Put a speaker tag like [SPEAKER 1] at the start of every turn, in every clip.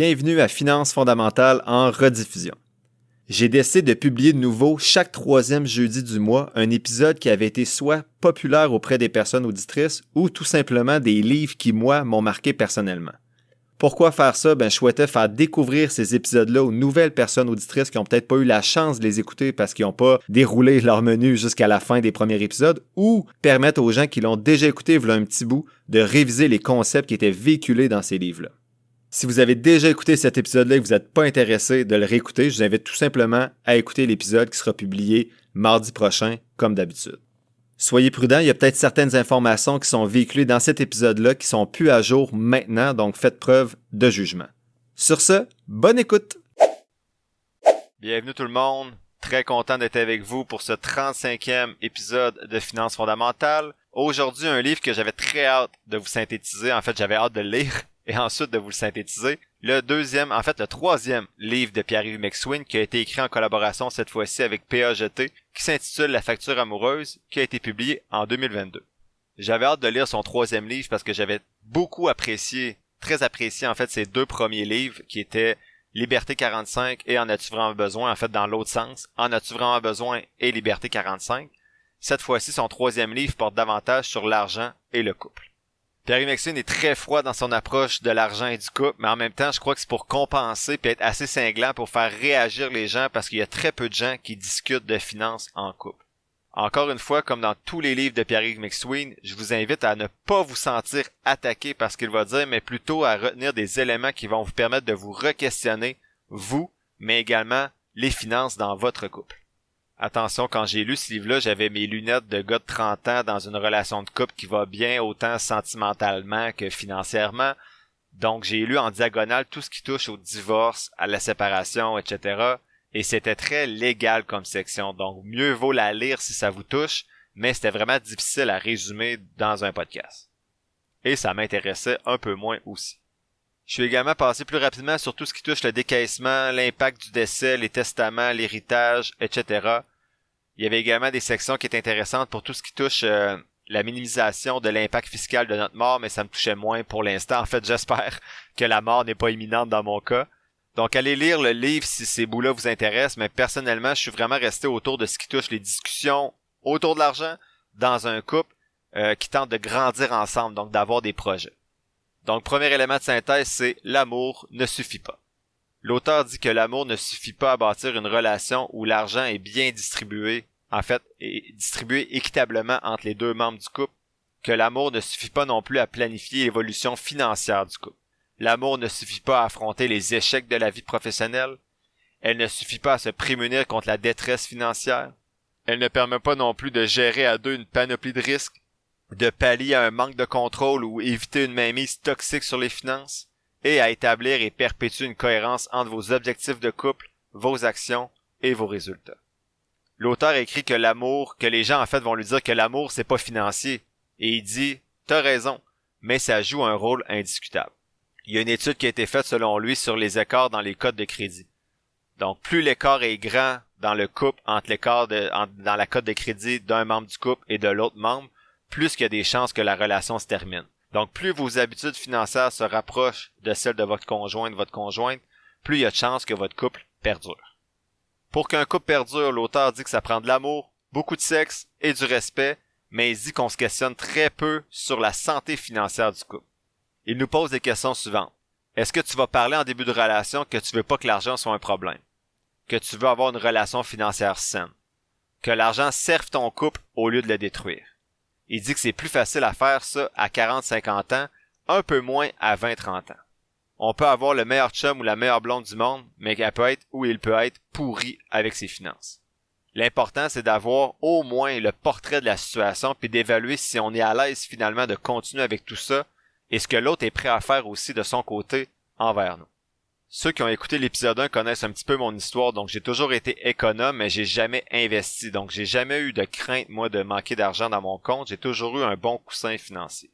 [SPEAKER 1] Bienvenue à Finances fondamentales en rediffusion. J'ai décidé de publier de nouveau chaque troisième jeudi du mois un épisode qui avait été soit populaire auprès des personnes auditrices ou tout simplement des livres qui, moi, m'ont marqué personnellement. Pourquoi faire ça? Je souhaitais faire découvrir ces épisodes-là aux nouvelles personnes auditrices qui n'ont peut-être pas eu la chance de les écouter parce qu'ils n'ont pas déroulé leur menu jusqu'à la fin des premiers épisodes, ou permettre aux gens qui l'ont déjà écouté voilà un petit bout de réviser les concepts qui étaient véhiculés dans ces livres-là. Si vous avez déjà écouté cet épisode-là et que vous n'êtes pas intéressé de le réécouter, je vous invite tout simplement à écouter l'épisode qui sera publié mardi prochain, comme d'habitude. Soyez prudents, il y a peut-être certaines informations qui sont véhiculées dans cet épisode-là qui sont plus à jour maintenant, donc faites preuve de jugement. Sur ce, bonne écoute! Bienvenue tout le monde, très content d'être avec vous pour ce 35e épisode de Finances fondamentales. Aujourd'hui, un livre que j'avais très hâte de vous synthétiser, en fait j'avais hâte de le lire et ensuite de vous le synthétiser. Le troisième livre de Pierre-Yves McSween qui a été écrit en collaboration cette fois-ci avec PAGT, qui s'intitule La facture amoureuse, qui a été publié en 2022. J'avais hâte de lire son troisième livre parce que j'avais beaucoup apprécié, très apprécié en fait ses deux premiers livres qui étaient Liberté 45 et En as-tu vraiment besoin, en fait dans l'autre sens, En as-tu vraiment besoin et Liberté 45. Cette fois-ci, son troisième livre porte davantage sur l'argent et le couple. Pierre-Yves McSween est très froid dans son approche de l'argent et du couple, mais en même temps, je crois que c'est pour compenser et être assez cinglant pour faire réagir les gens parce qu'il y a très peu de gens qui discutent de finances en couple. Encore une fois, comme dans tous les livres de Pierre-Yves McSween, je vous invite à ne pas vous sentir attaqué par ce qu'il va dire, mais plutôt à retenir des éléments qui vont vous permettre de vous re-questionner, vous, mais également les finances dans votre couple. Attention, quand j'ai lu ce livre-là, j'avais mes lunettes de gars de 30 ans dans une relation de couple qui va bien autant sentimentalement que financièrement. Donc, j'ai lu en diagonale tout ce qui touche au divorce, à la séparation, etc. Et c'était très légal comme section. Donc, mieux vaut la lire si ça vous touche, mais c'était vraiment difficile à résumer dans un podcast. Et ça m'intéressait un peu moins aussi. Je suis également passé plus rapidement sur tout ce qui touche le décaissement, l'impact du décès, les testaments, l'héritage, etc. Il y avait également des sections qui étaient intéressantes pour tout ce qui touche la minimisation de l'impact fiscal de notre mort, mais ça me touchait moins pour l'instant. En fait, j'espère que la mort n'est pas imminente dans mon cas. Donc, allez lire le livre si ces bouts-là vous intéressent, mais personnellement, je suis vraiment resté autour de ce qui touche les discussions autour de l'argent dans un couple qui tente de grandir ensemble, donc d'avoir des projets. Donc, premier élément de synthèse, c'est l'amour ne suffit pas. L'auteur dit que l'amour ne suffit pas à bâtir une relation où l'argent est bien distribué, en fait, est distribué équitablement entre les deux membres du couple, que l'amour ne suffit pas non plus à planifier l'évolution financière du couple. L'amour ne suffit pas à affronter les échecs de la vie professionnelle. Elle ne suffit pas à se prémunir contre la détresse financière. Elle ne permet pas non plus de gérer à deux une panoplie de risques, de pallier à un manque de contrôle ou éviter une mainmise toxique sur les finances, et à établir et perpétuer une cohérence entre vos objectifs de couple, vos actions et vos résultats. L'auteur écrit que les gens en fait vont lui dire que l'amour c'est pas financier, et il dit « T'as raison, mais ça joue un rôle indiscutable ». Il y a une étude qui a été faite selon lui sur les écarts dans les cotes de crédit. Donc plus l'écart est grand dans le couple entre dans la cote de crédit d'un membre du couple et de l'autre membre, plus qu'il y a des chances que la relation se termine. Donc, plus vos habitudes financières se rapprochent de celles de votre conjoint, plus il y a de chances que votre couple perdure. Pour qu'un couple perdure, l'auteur dit que ça prend de l'amour, beaucoup de sexe et du respect, mais il dit qu'on se questionne très peu sur la santé financière du couple. Il nous pose des questions suivantes. Est-ce que tu vas parler en début de relation que tu veux pas que l'argent soit un problème? Que tu veux avoir une relation financière saine? Que l'argent serve ton couple au lieu de le détruire? Il dit que c'est plus facile à faire ça à 40-50 ans, un peu moins à 20-30 ans. On peut avoir le meilleur chum ou la meilleure blonde du monde, mais il peut être pourri avec ses finances. L'important, c'est d'avoir au moins le portrait de la situation puis d'évaluer si on est à l'aise finalement de continuer avec tout ça et ce que l'autre est prêt à faire aussi de son côté envers nous. Ceux qui ont écouté l'épisode 1 connaissent un petit peu mon histoire, donc j'ai toujours été économe, mais j'ai jamais investi. Donc j'ai jamais eu de crainte, moi, de manquer d'argent dans mon compte. J'ai toujours eu un bon coussin financier.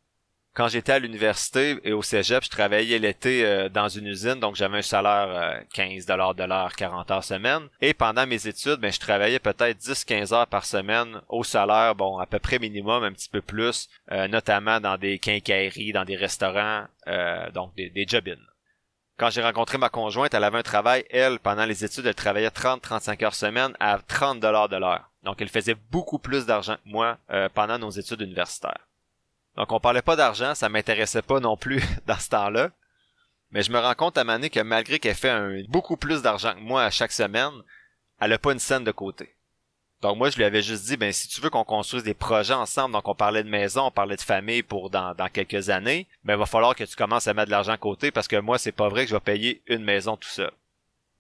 [SPEAKER 1] Quand j'étais à l'université et au cégep, je travaillais l'été dans une usine, donc j'avais un salaire 15$ de l'heure, 40 heures semaine. Et pendant mes études, je travaillais peut-être 10-15 heures par semaine au salaire, à peu près minimum, un petit peu plus, notamment dans des quincailleries, dans des restaurants, donc des job-ins. Quand j'ai rencontré ma conjointe, elle avait un travail, elle, pendant les études, elle travaillait 30-35 heures semaine à 30 $ de l'heure. Donc, elle faisait beaucoup plus d'argent que moi pendant nos études universitaires. Donc, on parlait pas d'argent, ça m'intéressait pas non plus dans ce temps-là. Mais je me rends compte à un moment donné que malgré qu'elle fait beaucoup plus d'argent que moi à chaque semaine, elle a pas une scène de côté. Donc moi, je lui avais juste dit, ben si tu veux qu'on construise des projets ensemble, donc on parlait de maison, on parlait de famille pour dans quelques années, ben il va falloir que tu commences à mettre de l'argent à côté parce que moi, c'est pas vrai que je vais payer une maison tout seul.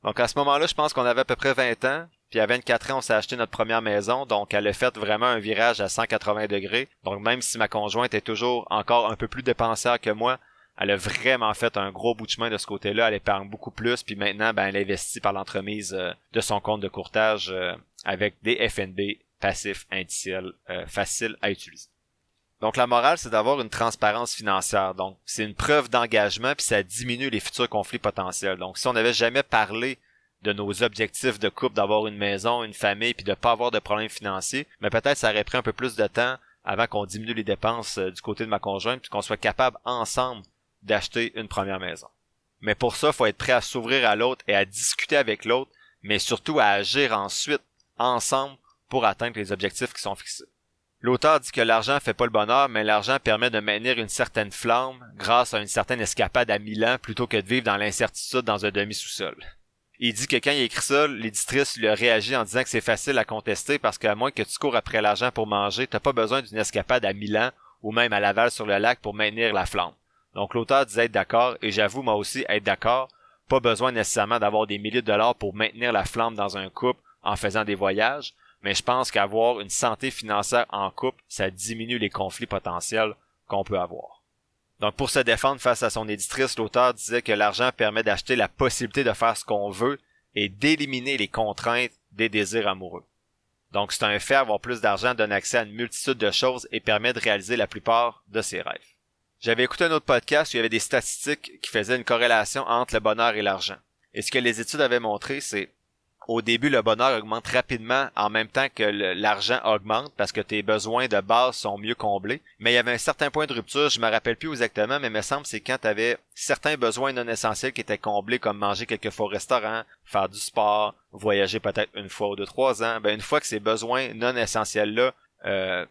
[SPEAKER 1] Donc à ce moment-là, je pense qu'on avait à peu près 20 ans, puis à 24 ans, on s'est acheté notre première maison, donc elle a fait vraiment un virage à 180 degrés. Donc même si ma conjointe est toujours encore un peu plus dépensière que moi, elle a vraiment fait un gros bout de chemin de ce côté-là, elle épargne beaucoup plus, puis maintenant, ben elle investit par l'entremise de son compte de courtage avec des FNB passifs indiciels faciles à utiliser. Donc la morale, c'est d'avoir une transparence financière. Donc c'est une preuve d'engagement puis ça diminue les futurs conflits potentiels. Donc si on n'avait jamais parlé de nos objectifs de couple, d'avoir une maison, une famille puis de pas avoir de problèmes financiers, mais peut-être ça aurait pris un peu plus de temps avant qu'on diminue les dépenses du côté de ma conjointe puis qu'on soit capable ensemble d'acheter une première maison. Mais pour ça, il faut être prêt à s'ouvrir à l'autre et à discuter avec l'autre, mais surtout à agir ensuite ensemble pour atteindre les objectifs qui sont fixés. L'auteur dit que l'argent fait pas le bonheur, mais l'argent permet de maintenir une certaine flamme grâce à une certaine escapade à Milan plutôt que de vivre dans l'incertitude dans un demi-sous-sol. Il dit que quand il écrit ça, l'éditrice lui a réagi en disant que c'est facile à contester parce qu'à moins que tu cours après l'argent pour manger, t'as pas besoin d'une escapade à Milan ou même à Laval sur le lac pour maintenir la flamme. Donc l'auteur disait être d'accord, et j'avoue moi aussi être d'accord, pas besoin nécessairement d'avoir des milliers de dollars pour maintenir la flamme dans un couple en faisant des voyages, mais je pense qu'avoir une santé financière en couple, ça diminue les conflits potentiels qu'on peut avoir. Donc pour se défendre face à son éditrice, l'auteur disait que l'argent permet d'acheter la possibilité de faire ce qu'on veut et d'éliminer les contraintes des désirs amoureux. Donc c'est un fait, avoir plus d'argent donne accès à une multitude de choses et permet de réaliser la plupart de ses rêves. J'avais écouté un autre podcast où il y avait des statistiques qui faisaient une corrélation entre le bonheur et l'argent. Et ce que les études avaient montré, c'est au début, le bonheur augmente rapidement en même temps que l'argent augmente parce que tes besoins de base sont mieux comblés. Mais il y avait un certain point de rupture, je me rappelle plus exactement, mais il me semble que c'est quand tu avais certains besoins non essentiels qui étaient comblés, comme manger quelques fois au restaurant, faire du sport, voyager peut-être une fois ou 2-3 ans. Ben une fois que ces besoins non essentiels-là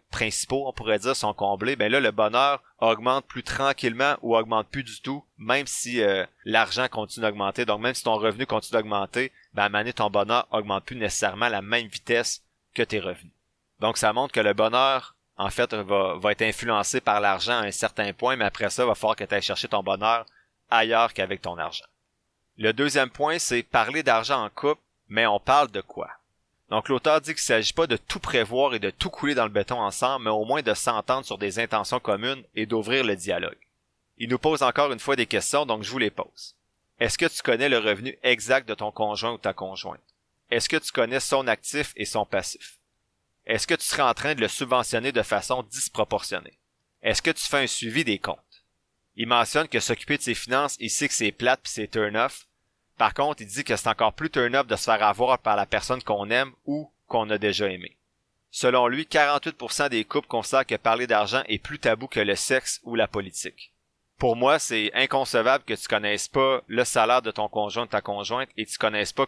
[SPEAKER 1] principaux, on pourrait dire, sont comblés, ben là, le bonheur augmente plus tranquillement ou augmente plus du tout, même si l'argent continue d'augmenter. Donc, même si ton revenu continue d'augmenter, ben à un moment donné, ton bonheur augmente plus nécessairement à la même vitesse que tes revenus. Donc, ça montre que le bonheur, en fait, va être influencé par l'argent à un certain point, mais après ça, il va falloir que tu ailles chercher ton bonheur ailleurs qu'avec ton argent. Le deuxième point, c'est parler d'argent en couple, mais on parle de quoi? Donc l'auteur dit qu'il ne s'agit pas de tout prévoir et de tout couler dans le béton ensemble, mais au moins de s'entendre sur des intentions communes et d'ouvrir le dialogue. Il nous pose encore une fois des questions, donc je vous les pose. Est-ce que tu connais le revenu exact de ton conjoint ou ta conjointe? Est-ce que tu connais son actif et son passif? Est-ce que tu serais en train de le subventionner de façon disproportionnée? Est-ce que tu fais un suivi des comptes? Il mentionne que s'occuper de ses finances, il sait que c'est plate puis c'est turn-off. Par contre, il dit que c'est encore plus turn-up de se faire avoir par la personne qu'on aime ou qu'on a déjà aimé. Selon lui, 48% des couples considèrent que parler d'argent est plus tabou que le sexe ou la politique. Pour moi, c'est inconcevable que tu connaisses pas le salaire de ton conjoint ou de ta conjointe et tu connaisses pas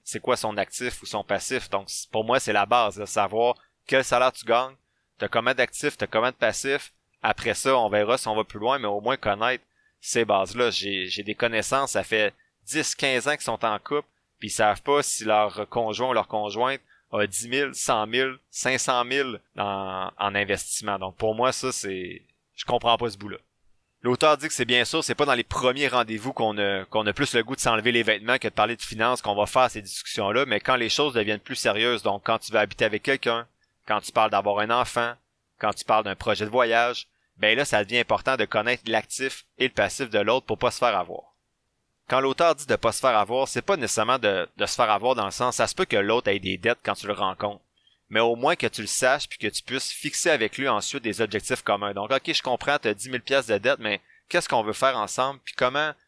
[SPEAKER 1] c'est quoi son actif ou son passif. Donc, pour moi, c'est la base, de savoir quel salaire tu gagnes, t'as combien d'actifs, t'as combien de passifs. Après ça, on verra si on va plus loin, mais au moins connaître ces bases-là. J'ai des connaissances, ça fait 10-15 ans qu'ils sont en couple, puis ils savent pas si leur conjoint ou leur conjointe a 10 000, 100 000, 500 000 en investissement. Donc pour moi, ça, je comprends pas ce bout-là. L'auteur dit que c'est bien sûr, c'est pas dans les premiers rendez-vous qu'on a plus le goût de s'enlever les vêtements que de parler de finances qu'on va faire ces discussions-là, mais quand les choses deviennent plus sérieuses, donc quand tu vas habiter avec quelqu'un, quand tu parles d'avoir un enfant, quand tu parles d'un projet de voyage, ben là, ça devient important de connaître l'actif et le passif de l'autre pour pas se faire avoir. Quand l'auteur dit de pas se faire avoir, c'est pas nécessairement de se faire avoir dans le sens, ça se peut que l'autre ait des dettes quand tu le rencontres. Mais au moins que tu le saches puis que tu puisses fixer avec lui ensuite des objectifs communs. Donc, ok, je comprends, tu as 10 000 pièces de dette, mais qu'est-ce qu'on veut faire ensemble? Puis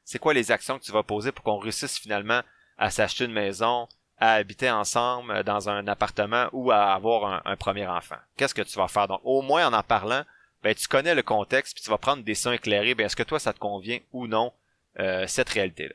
[SPEAKER 1] c'est quoi les actions que tu vas poser pour qu'on réussisse finalement à s'acheter une maison, à habiter ensemble dans un appartement ou à avoir un premier enfant? Qu'est-ce que tu vas faire? Donc, au moins en parlant, ben tu connais le contexte puis tu vas prendre des décisions éclairées. Ben est-ce que toi, ça te convient ou non? Cette réalité-là.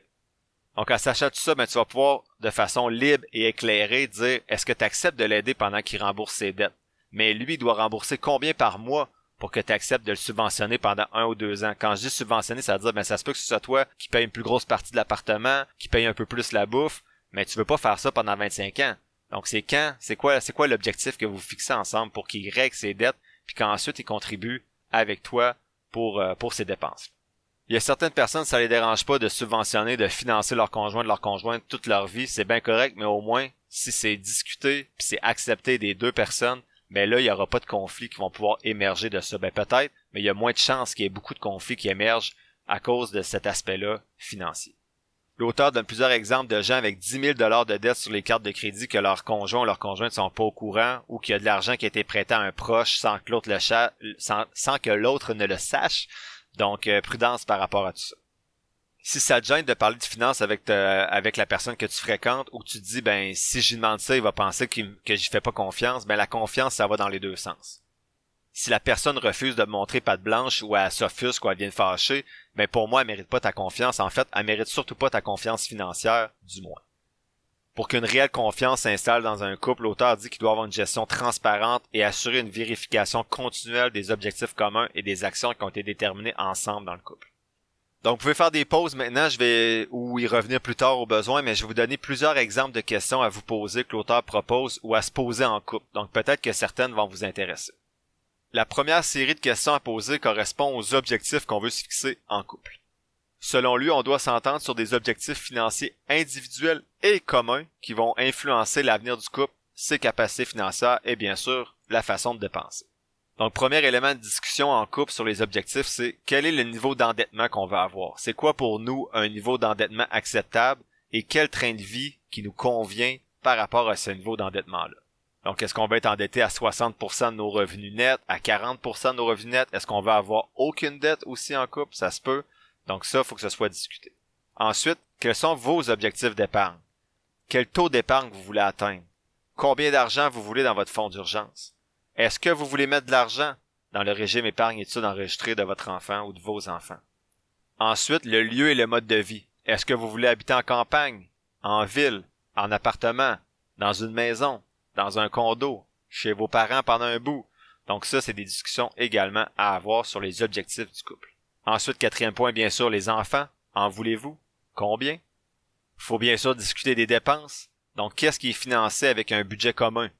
[SPEAKER 1] Donc, en sachant tout ça, ben, tu vas pouvoir, de façon libre et éclairée, dire est-ce que tu acceptes de l'aider pendant qu'il rembourse ses dettes? Mais lui, il doit rembourser combien par mois pour que tu acceptes de le subventionner pendant 1 ou 2 ans? Quand je dis subventionner, ça veut dire ben ça se peut que ce soit toi qui paye une plus grosse partie de l'appartement, qui paye un peu plus la bouffe, mais tu veux pas faire ça pendant 25 ans. Donc c'est quoi l'objectif que vous fixez ensemble pour qu'il règle ses dettes, puis qu'ensuite il contribue avec toi pour ses dépenses. Il y a certaines personnes, ça les dérange pas de subventionner, de financer leur conjointe toute leur vie, c'est bien correct, mais au moins, si c'est discuté, puis c'est accepté des deux personnes, ben là, il y aura pas de conflits qui vont pouvoir émerger de ça. Ben peut-être, mais il y a moins de chances qu'il y ait beaucoup de conflits qui émergent à cause de cet aspect-là financier. L'auteur donne plusieurs exemples de gens avec 10 000 $ de dettes sur les cartes de crédit que leur conjoint ou leur conjointe sont pas au courant ou qu'il y a de l'argent qui a été prêté à un proche sans que l'autre sans que l'autre ne le sache. Donc, prudence par rapport à tout ça. Si ça te gêne de parler de finances avec la personne que tu fréquentes ou que tu te dis, ben, si j'y demande ça, il va penser que j'y fais pas confiance, ben, la confiance, ça va dans les deux sens. Si la personne refuse de me montrer patte blanche ou elle s'offusque ou elle vient fâcher, ben, pour moi, elle mérite pas ta confiance. En fait, elle mérite surtout pas ta confiance financière, du moins. Pour qu'une réelle confiance s'installe dans un couple, l'auteur dit qu'il doit avoir une gestion transparente et assurer une vérification continuelle des objectifs communs et des actions qui ont été déterminées ensemble dans le couple. Donc, vous pouvez faire des pauses maintenant, ou y revenir plus tard au besoin, mais je vais vous donner plusieurs exemples de questions à vous poser que l'auteur propose ou à se poser en couple. Donc, peut-être que certaines vont vous intéresser. La première série de questions à poser correspond aux objectifs qu'on veut se fixer en couple. Selon lui, on doit s'entendre sur des objectifs financiers individuels et communs qui vont influencer l'avenir du couple, ses capacités financières et bien sûr, la façon de dépenser. Donc, premier élément de discussion en couple sur les objectifs, c'est quel est le niveau d'endettement qu'on veut avoir? C'est quoi pour nous un niveau d'endettement acceptable et quel train de vie qui nous convient par rapport à ce niveau d'endettement-là? Donc, est-ce qu'on va être endetté à 60% de nos revenus nets, à 40% de nos revenus nets? Est-ce qu'on va avoir aucune dette aussi en couple? Ça se peut. Donc ça, il faut que ce soit discuté. Ensuite, quels sont vos objectifs d'épargne? Quel taux d'épargne vous voulez atteindre? Combien d'argent vous voulez dans votre fonds d'urgence? Est-ce que vous voulez mettre de l'argent dans le régime épargne études enregistré de votre enfant ou de vos enfants? Ensuite, le lieu et le mode de vie. Est-ce que vous voulez habiter en campagne, en ville, en appartement, dans une maison, dans un condo, chez vos parents pendant un bout? Donc ça, c'est des discussions également à avoir sur les objectifs du couple. Ensuite, quatrième point, bien sûr, les enfants. En voulez-vous? Combien? Il faut bien sûr discuter des dépenses. Donc, qu'est-ce qui est financé avec un budget commun?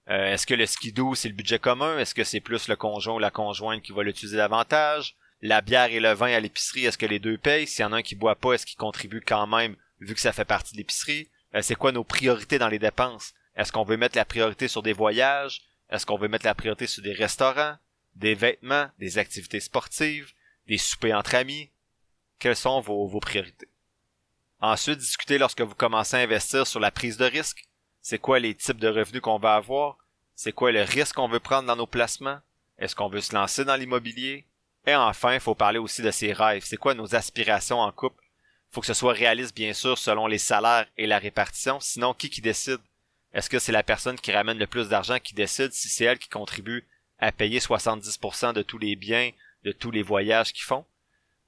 [SPEAKER 1] Est-ce que le skidoo, c'est le budget commun? Est-ce que c'est plus le conjoint ou la conjointe qui va l'utiliser davantage? La bière et le vin à l'épicerie, est-ce que les deux payent? S'il y en a un qui boit pas, est-ce qu'il contribue quand même, vu que ça fait partie de l'épicerie? C'est quoi nos priorités dans les dépenses? Est-ce qu'on veut mettre la priorité sur des voyages? Est-ce qu'on veut mettre la priorité sur des restaurants, des vêtements, des activités sportives, des soupers entre amis? Quelles sont vos priorités? Ensuite, discutez lorsque vous commencez à investir sur la prise de risque. C'est quoi les types de revenus qu'on va avoir? C'est quoi le risque qu'on veut prendre dans nos placements? Est-ce qu'on veut se lancer dans l'immobilier? Et enfin, il faut parler aussi de ses rêves. C'est quoi nos aspirations en couple? Il faut que ce soit réaliste, bien sûr, selon les salaires et la répartition. Sinon, qui décide? Est-ce que c'est la personne qui ramène le plus d'argent qui décide si c'est elle qui contribue à payer 70% de tous les biens, de tous les voyages qu'ils font?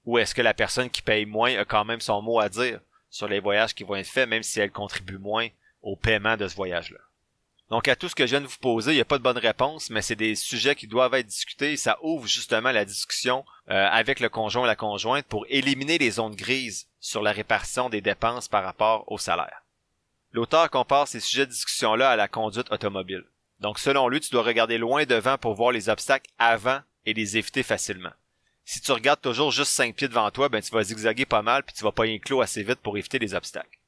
[SPEAKER 1] Ou est-ce que la personne qui paye moins a quand même son mot à dire sur les voyages qui vont être faits, même si elle contribue moins au paiement de ce voyage-là? Donc, à tout ce que je viens de vous poser, il n'y a pas de bonne réponse, mais c'est des sujets qui doivent être discutés et ça ouvre justement la discussion avec le conjoint ou la conjointe pour éliminer les zones grises sur la répartition des dépenses par rapport au salaire. L'auteur compare ces sujets de discussion-là à la conduite automobile. Donc, selon lui, tu dois regarder loin devant pour voir les obstacles avant et les éviter facilement. Si tu regardes toujours juste 5 pieds devant toi, ben tu vas zigzaguer pas mal puis tu vas pas y clos assez vite pour éviter les obstacles.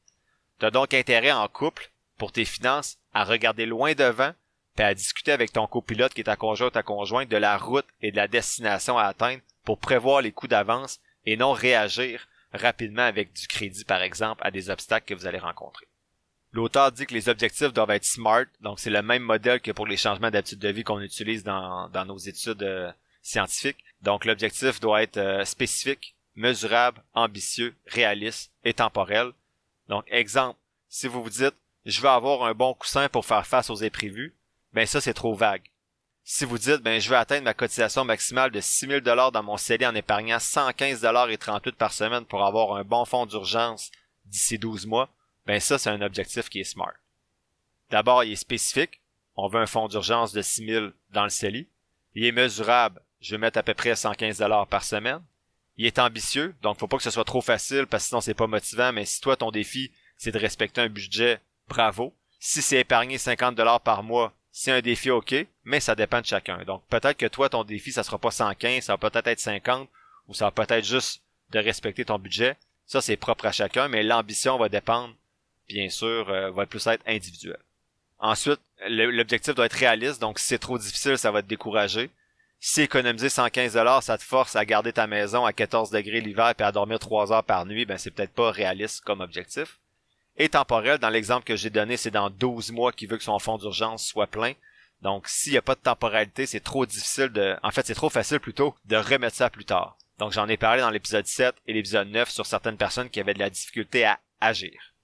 [SPEAKER 1] Tu as donc intérêt en couple, pour tes finances, à regarder loin devant puis à discuter avec ton copilote qui est ta conjoint ou ta conjointe de la route et de la destination à atteindre pour prévoir les coûts d'avance et non réagir rapidement avec du crédit, par exemple, à des obstacles que vous allez rencontrer. L'auteur dit que les objectifs doivent être SMART, donc c'est le même modèle que pour les changements d'habitude de vie qu'on utilise dans nos études scientifiques. Donc l'objectif doit être spécifique, mesurable, ambitieux, réaliste et temporel. Donc exemple, si vous vous dites « je veux avoir un bon coussin pour faire face aux imprévus », ben ça c'est trop vague. Si vous dites « ben je veux atteindre ma cotisation maximale de 6 000 $ dans mon CELI en épargnant 115,38 $ par semaine pour avoir un bon fonds d'urgence d'ici 12 mois, ben ça, c'est un objectif qui est SMART. D'abord, il est spécifique. On veut un fonds d'urgence de 6 000 dans le CELI. Il est mesurable. Je vais mettre à peu près 115 $ par semaine. Il est ambitieux, donc faut pas que ce soit trop facile parce que sinon c'est pas motivant, mais si toi, ton défi, c'est de respecter un budget, bravo. Si c'est épargner 50 $ par mois, c'est un défi OK, mais ça dépend de chacun. Donc peut-être que toi, ton défi, ça sera pas 115, ça va peut-être être 50, ou ça va peut-être juste de respecter ton budget. Ça, c'est propre à chacun, mais l'ambition va dépendre, bien sûr, va plus être individuelle. Ensuite, l'objectif doit être réaliste, donc si c'est trop difficile, ça va te décourager. Si économiser 115 $, ça te force à garder ta maison à 14 degrés l'hiver et à dormir 3 heures par nuit, ben c'est peut-être pas réaliste comme objectif. Et temporel, dans l'exemple que j'ai donné, c'est dans 12 mois qu'il veut que son fonds d'urgence soit plein. Donc, s'il n'y a pas de temporalité, c'est trop difficile c'est trop facile plutôt de remettre ça plus tard. Donc, j'en ai parlé dans l'épisode 7 et l'épisode 9 sur certaines personnes qui avaient de la difficulté à agir.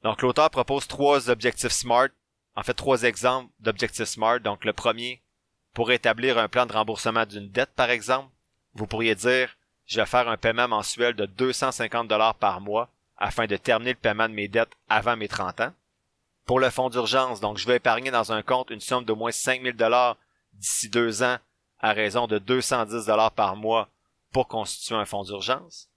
[SPEAKER 1] Donc, l'auteur propose 3 objectifs SMART. En fait, 3 exemples d'objectifs SMART. Donc, le premier, pour établir un plan de remboursement d'une dette, par exemple, vous pourriez dire, je vais faire un paiement mensuel de 250 $ par mois afin de terminer le paiement de mes dettes avant mes 30 ans. Pour le fonds d'urgence, donc je vais épargner dans un compte une somme d'au moins 5 000 $ d'ici 2 ans à raison de 210 $ par mois pour constituer un fonds d'urgence.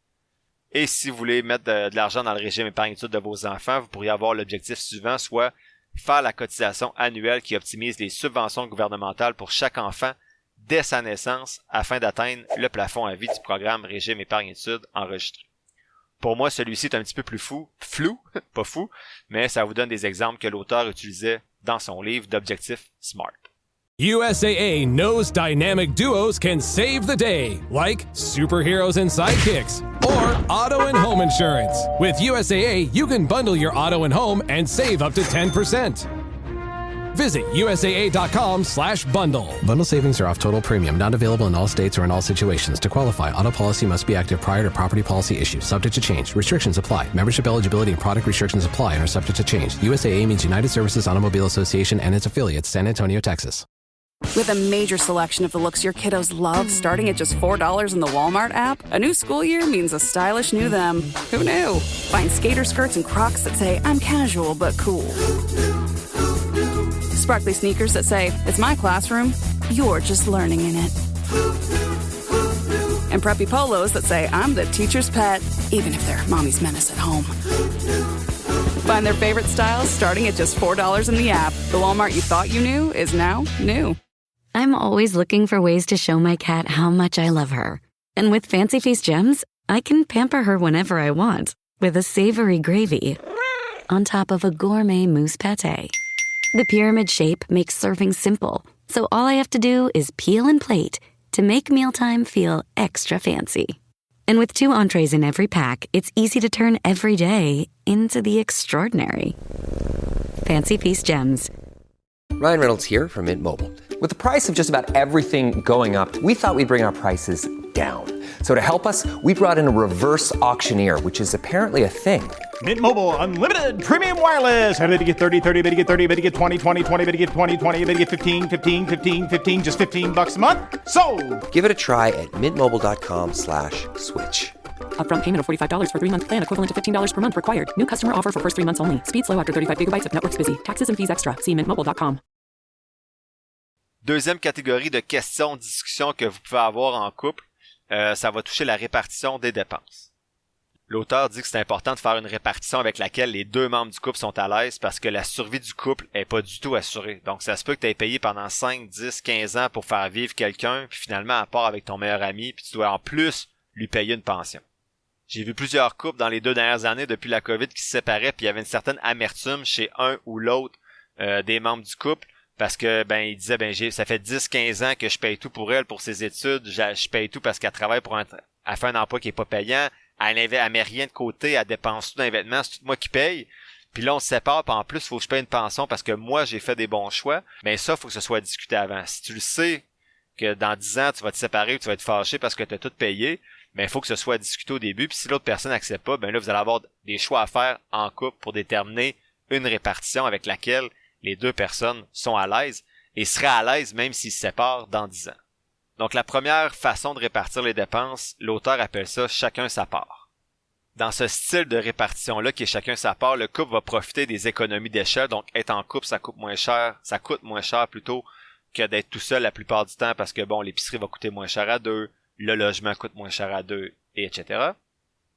[SPEAKER 1] Et si vous voulez mettre de l'argent dans le régime épargne-études de vos enfants, vous pourriez avoir l'objectif suivant, soit faire la cotisation annuelle qui optimise les subventions gouvernementales pour chaque enfant dès sa naissance afin d'atteindre le plafond à vie du programme Régime épargne-études enregistré. Pour moi, celui-ci est un petit peu plus flou, pas fou, mais ça vous donne des exemples que l'auteur utilisait dans son livre d'objectifs SMART.
[SPEAKER 2] USAA knows dynamic duos can save the day, like superheroes and sidekicks, or auto and home insurance. With USAA, you can bundle your auto and home and save up to 10%. Visit USAA.com/bundle.
[SPEAKER 3] Bundle savings are off total premium, not available in all states or in all situations. To qualify, auto policy must be active prior to property policy issue, subject to change. Restrictions apply. Membership eligibility and product restrictions apply and are subject to change. USAA means United Services Automobile Association and its affiliates, San Antonio, Texas.
[SPEAKER 4] With a major selection of the looks your kiddos love starting at just $4 in the Walmart app, a new school year means a stylish new them. Who knew? Find skater skirts and Crocs that say, I'm casual but cool. Sparkly sneakers that say, it's my classroom, you're just learning in it. And preppy polos that say, I'm the teacher's pet, even if they're mommy's menace at home. Find their favorite styles starting at just $4 in the app. The Walmart you thought you knew is now new.
[SPEAKER 5] I'm always looking for ways to show my cat how much I love her. And with Fancy Feast Gems, I can pamper her whenever I want with a savory gravy on top of a gourmet mousse pâté. The pyramid shape makes serving simple, so all I have to do is peel and plate to make mealtime feel extra fancy. And with 2 entrees in every pack, it's easy to turn every day into the extraordinary. Fancy Feast Gems.
[SPEAKER 6] Ryan Reynolds here from Mint Mobile. With the price of just about everything going up, we thought we'd bring our prices down. So to help us, we brought in a reverse auctioneer, which is apparently a thing.
[SPEAKER 7] Mint Mobile Unlimited Premium Wireless. How to get 30, 30, bit to get 30, bit to get 20, 20, 20, bit to get 20, 20, bit to get 15, 15, 15, 15, just $15 a month? Sold!
[SPEAKER 6] Give it a try at mintmobile.com/switch.
[SPEAKER 8] Upfront payment of $45 for 3-month plan equivalent to $15 per month required. New customer offer for first 3 months only. Speed slow after 35 gigabytes if network's busy. Taxes and fees extra. See mintmobile.com.
[SPEAKER 1] Deuxième catégorie de questions, discussions que vous pouvez avoir en couple, ça va toucher la répartition des dépenses. L'auteur dit que c'est important de faire une répartition avec laquelle les 2 membres du couple sont à l'aise parce que la survie du couple est pas du tout assurée. Donc ça se peut que tu aies payé pendant 5, 10, 15 ans pour faire vivre quelqu'un, puis finalement à part avec ton meilleur ami, puis tu dois en plus lui payer une pension. J'ai vu plusieurs couples dans les 2 dernières années depuis la COVID qui se séparaient, puis il y avait une certaine amertume chez un ou l'autre des membres du couple. Parce que il disait ça fait 10-15 ans que je paye tout pour elle, pour ses études, je paye tout parce qu'elle travaille elle fait un emploi qui est pas payant, elle met rien de côté, elle dépense tout dans les vêtements, c'est tout moi qui paye. Puis là on se sépare, puis en plus faut que je paye une pension parce que moi j'ai fait des bons choix. Mais ça faut que ce soit discuté avant. Si tu le sais que dans 10 ans tu vas te séparer ou tu vas être fâché parce que tu as tout payé, mais il faut que ce soit discuté au début. Puis si l'autre personne n'accepte pas, là vous allez avoir des choix à faire en couple pour déterminer une répartition avec laquelle les 2 personnes sont à l'aise et seraient à l'aise même s'ils se séparent dans 10 ans. Donc la première façon de répartir les dépenses, l'auteur appelle ça chacun sa part. Dans ce style de répartition-là qui est chacun sa part, le couple va profiter des économies d'échelle. Donc, être en couple, ça coûte moins cher plutôt que d'être tout seul la plupart du temps parce que bon, l'épicerie va coûter moins cher à deux, le logement coûte moins cher à deux, et etc.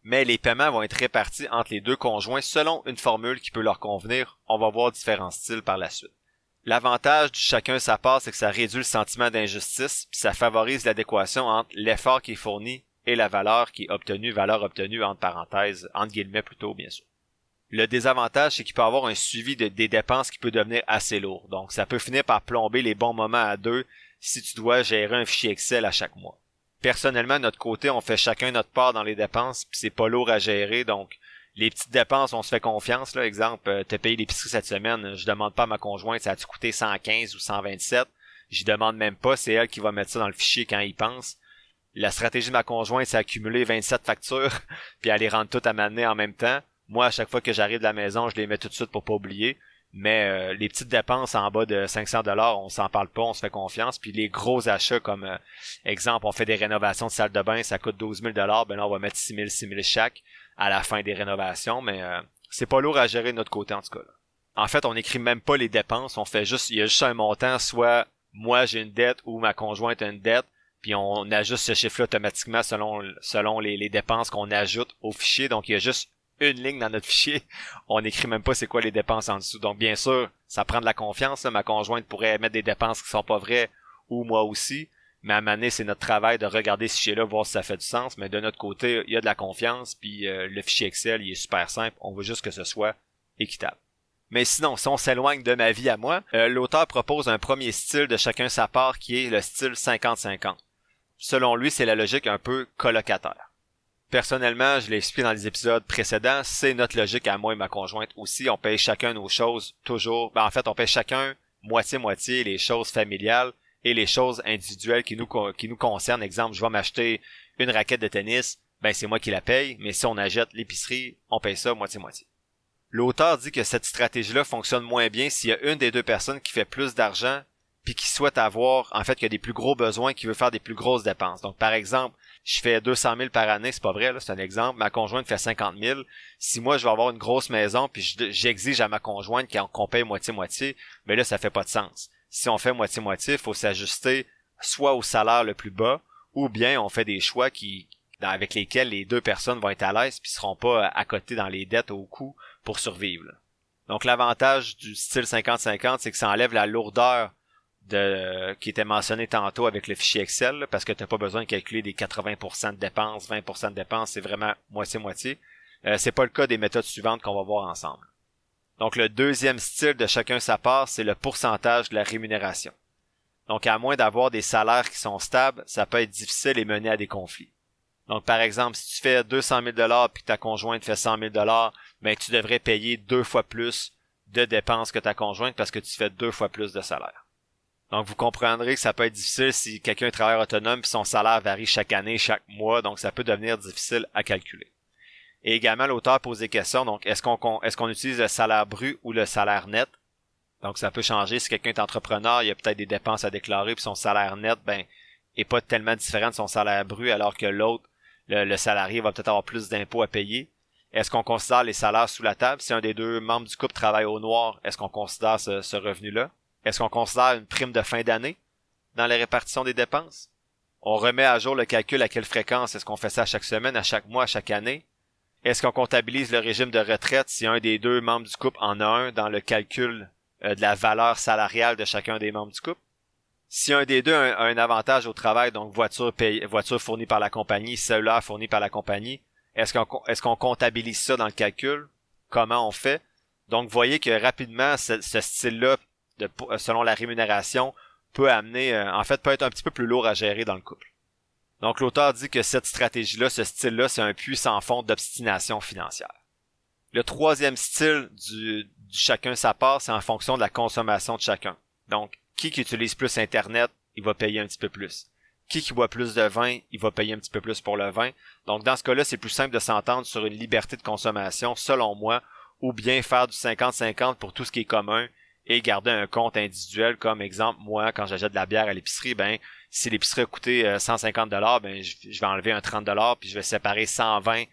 [SPEAKER 1] Mais les paiements vont être répartis entre les deux conjoints selon une formule qui peut leur convenir. On va voir différents styles par la suite. L'avantage du chacun sa part, c'est que ça réduit le sentiment d'injustice, puis ça favorise l'adéquation entre l'effort qui est fourni et la valeur qui est obtenue, valeur obtenue entre parenthèses, entre guillemets plutôt, bien sûr. Le désavantage, c'est qu'il peut y avoir un suivi des dépenses qui peut devenir assez lourd. Donc, ça peut finir par plomber les bons moments à deux si tu dois gérer un fichier Excel à chaque mois. Personnellement, de notre côté, on fait chacun notre part dans les dépenses, puis c'est pas lourd à gérer, donc les petites dépenses, on se fait confiance, là. Exemple, t'as payé l'épicerie cette semaine, je demande pas à ma conjointe, ça a-tu coûté 115 ou 127? J'y demande même pas, c'est elle qui va mettre ça dans le fichier quand il pense. La stratégie de ma conjointe, c'est accumuler 27 factures, puis elle les rendre toutes à m'amener en même temps. Moi, à chaque fois que j'arrive de la maison, je les mets tout de suite pour pas oublier. Mais les petites dépenses en bas de 500$, on s'en parle pas, on se fait confiance. Puis les gros achats comme, exemple, on fait des rénovations de salle de bain, ça coûte 12 000$, ben là, on va mettre 6 000 chaque à la fin des rénovations. Mais c'est pas lourd à gérer de notre côté, en tout cas, là. En fait, on n'écrit même pas les dépenses, on fait juste, il y a juste un montant, soit moi j'ai une dette ou ma conjointe a une dette. Puis on ajuste ce chiffre-là automatiquement selon les dépenses qu'on ajoute au fichier. Donc il y a juste une ligne dans notre fichier. On n'écrit même pas c'est quoi les dépenses en dessous. Donc bien sûr, ça prend de la confiance, là. Ma conjointe pourrait mettre des dépenses qui sont pas vraies ou moi aussi. Mais à un moment donné, c'est notre travail de regarder ce fichier-là, voir si ça fait du sens. Mais de notre côté, il y a de la confiance. Puis le fichier Excel, il est super simple. On veut juste que ce soit équitable. Mais sinon, si on s'éloigne de ma vie à moi, l'auteur propose un premier style de chacun sa part qui est le style 50-50. Selon lui, c'est la logique un peu colocataire. Personnellement, je l'ai expliqué dans les épisodes précédents, c'est notre logique à moi et ma conjointe aussi. On paye chacun nos choses toujours. En fait, on paye chacun moitié-moitié les choses familiales et les choses individuelles qui nous concernent. Exemple, je vais m'acheter une raquette de tennis, ben c'est moi qui la paye, mais si on achète l'épicerie, on paye ça moitié-moitié. L'auteur dit que cette stratégie-là fonctionne moins bien s'il y a une des deux personnes qui fait plus d'argent puis qui souhaite avoir, en fait, qui a des plus gros besoins, qui veut faire des plus grosses dépenses. Donc, par exemple, je fais 200 000 par année, c'est pas vrai, là, c'est un exemple. Ma conjointe fait 50 000. Si moi, je vais avoir une grosse maison, puis j'exige à ma conjointe qu'on paye moitié-moitié, mais là, ça fait pas de sens. Si on fait moitié-moitié, il faut s'ajuster soit au salaire le plus bas, ou bien on fait des choix avec lesquels les deux personnes vont être à l'aise, puis seront pas à côté dans les dettes au coût pour survivre, là. Donc, l'avantage du style 50-50, c'est que ça enlève la lourdeur qui était mentionné tantôt avec le fichier Excel, là, parce que t'as pas besoin de calculer des 80% de dépenses, 20% de dépenses, c'est vraiment moitié-moitié. C'est pas le cas des méthodes suivantes qu'on va voir ensemble. Donc le deuxième style de chacun sa part, c'est le pourcentage de la rémunération. Donc à moins d'avoir des salaires qui sont stables, ça peut être difficile et mener à des conflits. Donc par exemple, si tu fais 200 000 $ puis que ta conjointe fait 100 000 $, ben tu devrais payer 2 fois plus de dépenses que ta conjointe parce que tu fais 2 fois plus de salaire. Donc, vous comprendrez que ça peut être difficile si quelqu'un est travailleur autonome puis son salaire varie chaque année, chaque mois, donc ça peut devenir difficile à calculer. Et également, l'auteur pose des questions, donc est-ce qu'on utilise le salaire brut ou le salaire net? Donc, ça peut changer. Si quelqu'un est entrepreneur, il y a peut-être des dépenses à déclarer puis son salaire net, est pas tellement différent de son salaire brut, alors que l'autre, le salarié va peut-être avoir plus d'impôts à payer. Est-ce qu'on considère les salaires sous la table? Si un des deux membres du couple travaille au noir, est-ce qu'on considère ce revenu-là? Est-ce qu'on considère une prime de fin d'année dans la répartition des dépenses? On remet à jour le calcul à quelle fréquence? Est-ce qu'on fait ça à chaque semaine, à chaque mois, à chaque année? Est-ce qu'on comptabilise le régime de retraite si un des deux membres du couple en a un dans le calcul de la valeur salariale de chacun des membres du couple? Si un des deux a un avantage au travail, donc voiture fournie par la compagnie, cellulaire fourni par la compagnie, est-ce qu'on comptabilise ça dans le calcul? Comment on fait? Donc, vous voyez que rapidement, ce style-là, selon la rémunération, peut être un petit peu plus lourd à gérer dans le couple. Donc l'auteur dit que cette stratégie-là, ce style-là, c'est un puits sans fond d'obstination financière. Le troisième style du chacun sa part, c'est en fonction de la consommation de chacun. Donc, qui utilise plus Internet, il va payer un petit peu plus. Qui boit plus de vin, il va payer un petit peu plus pour le vin. Donc dans ce cas-là, c'est plus simple de s'entendre sur une liberté de consommation, selon moi, ou bien faire du 50-50 pour tout ce qui est commun, et garder un compte individuel, comme exemple, moi, quand j'achète de la bière à l'épicerie, si l'épicerie a coûté 150 $, je vais enlever un 30 $, puis je vais séparer 120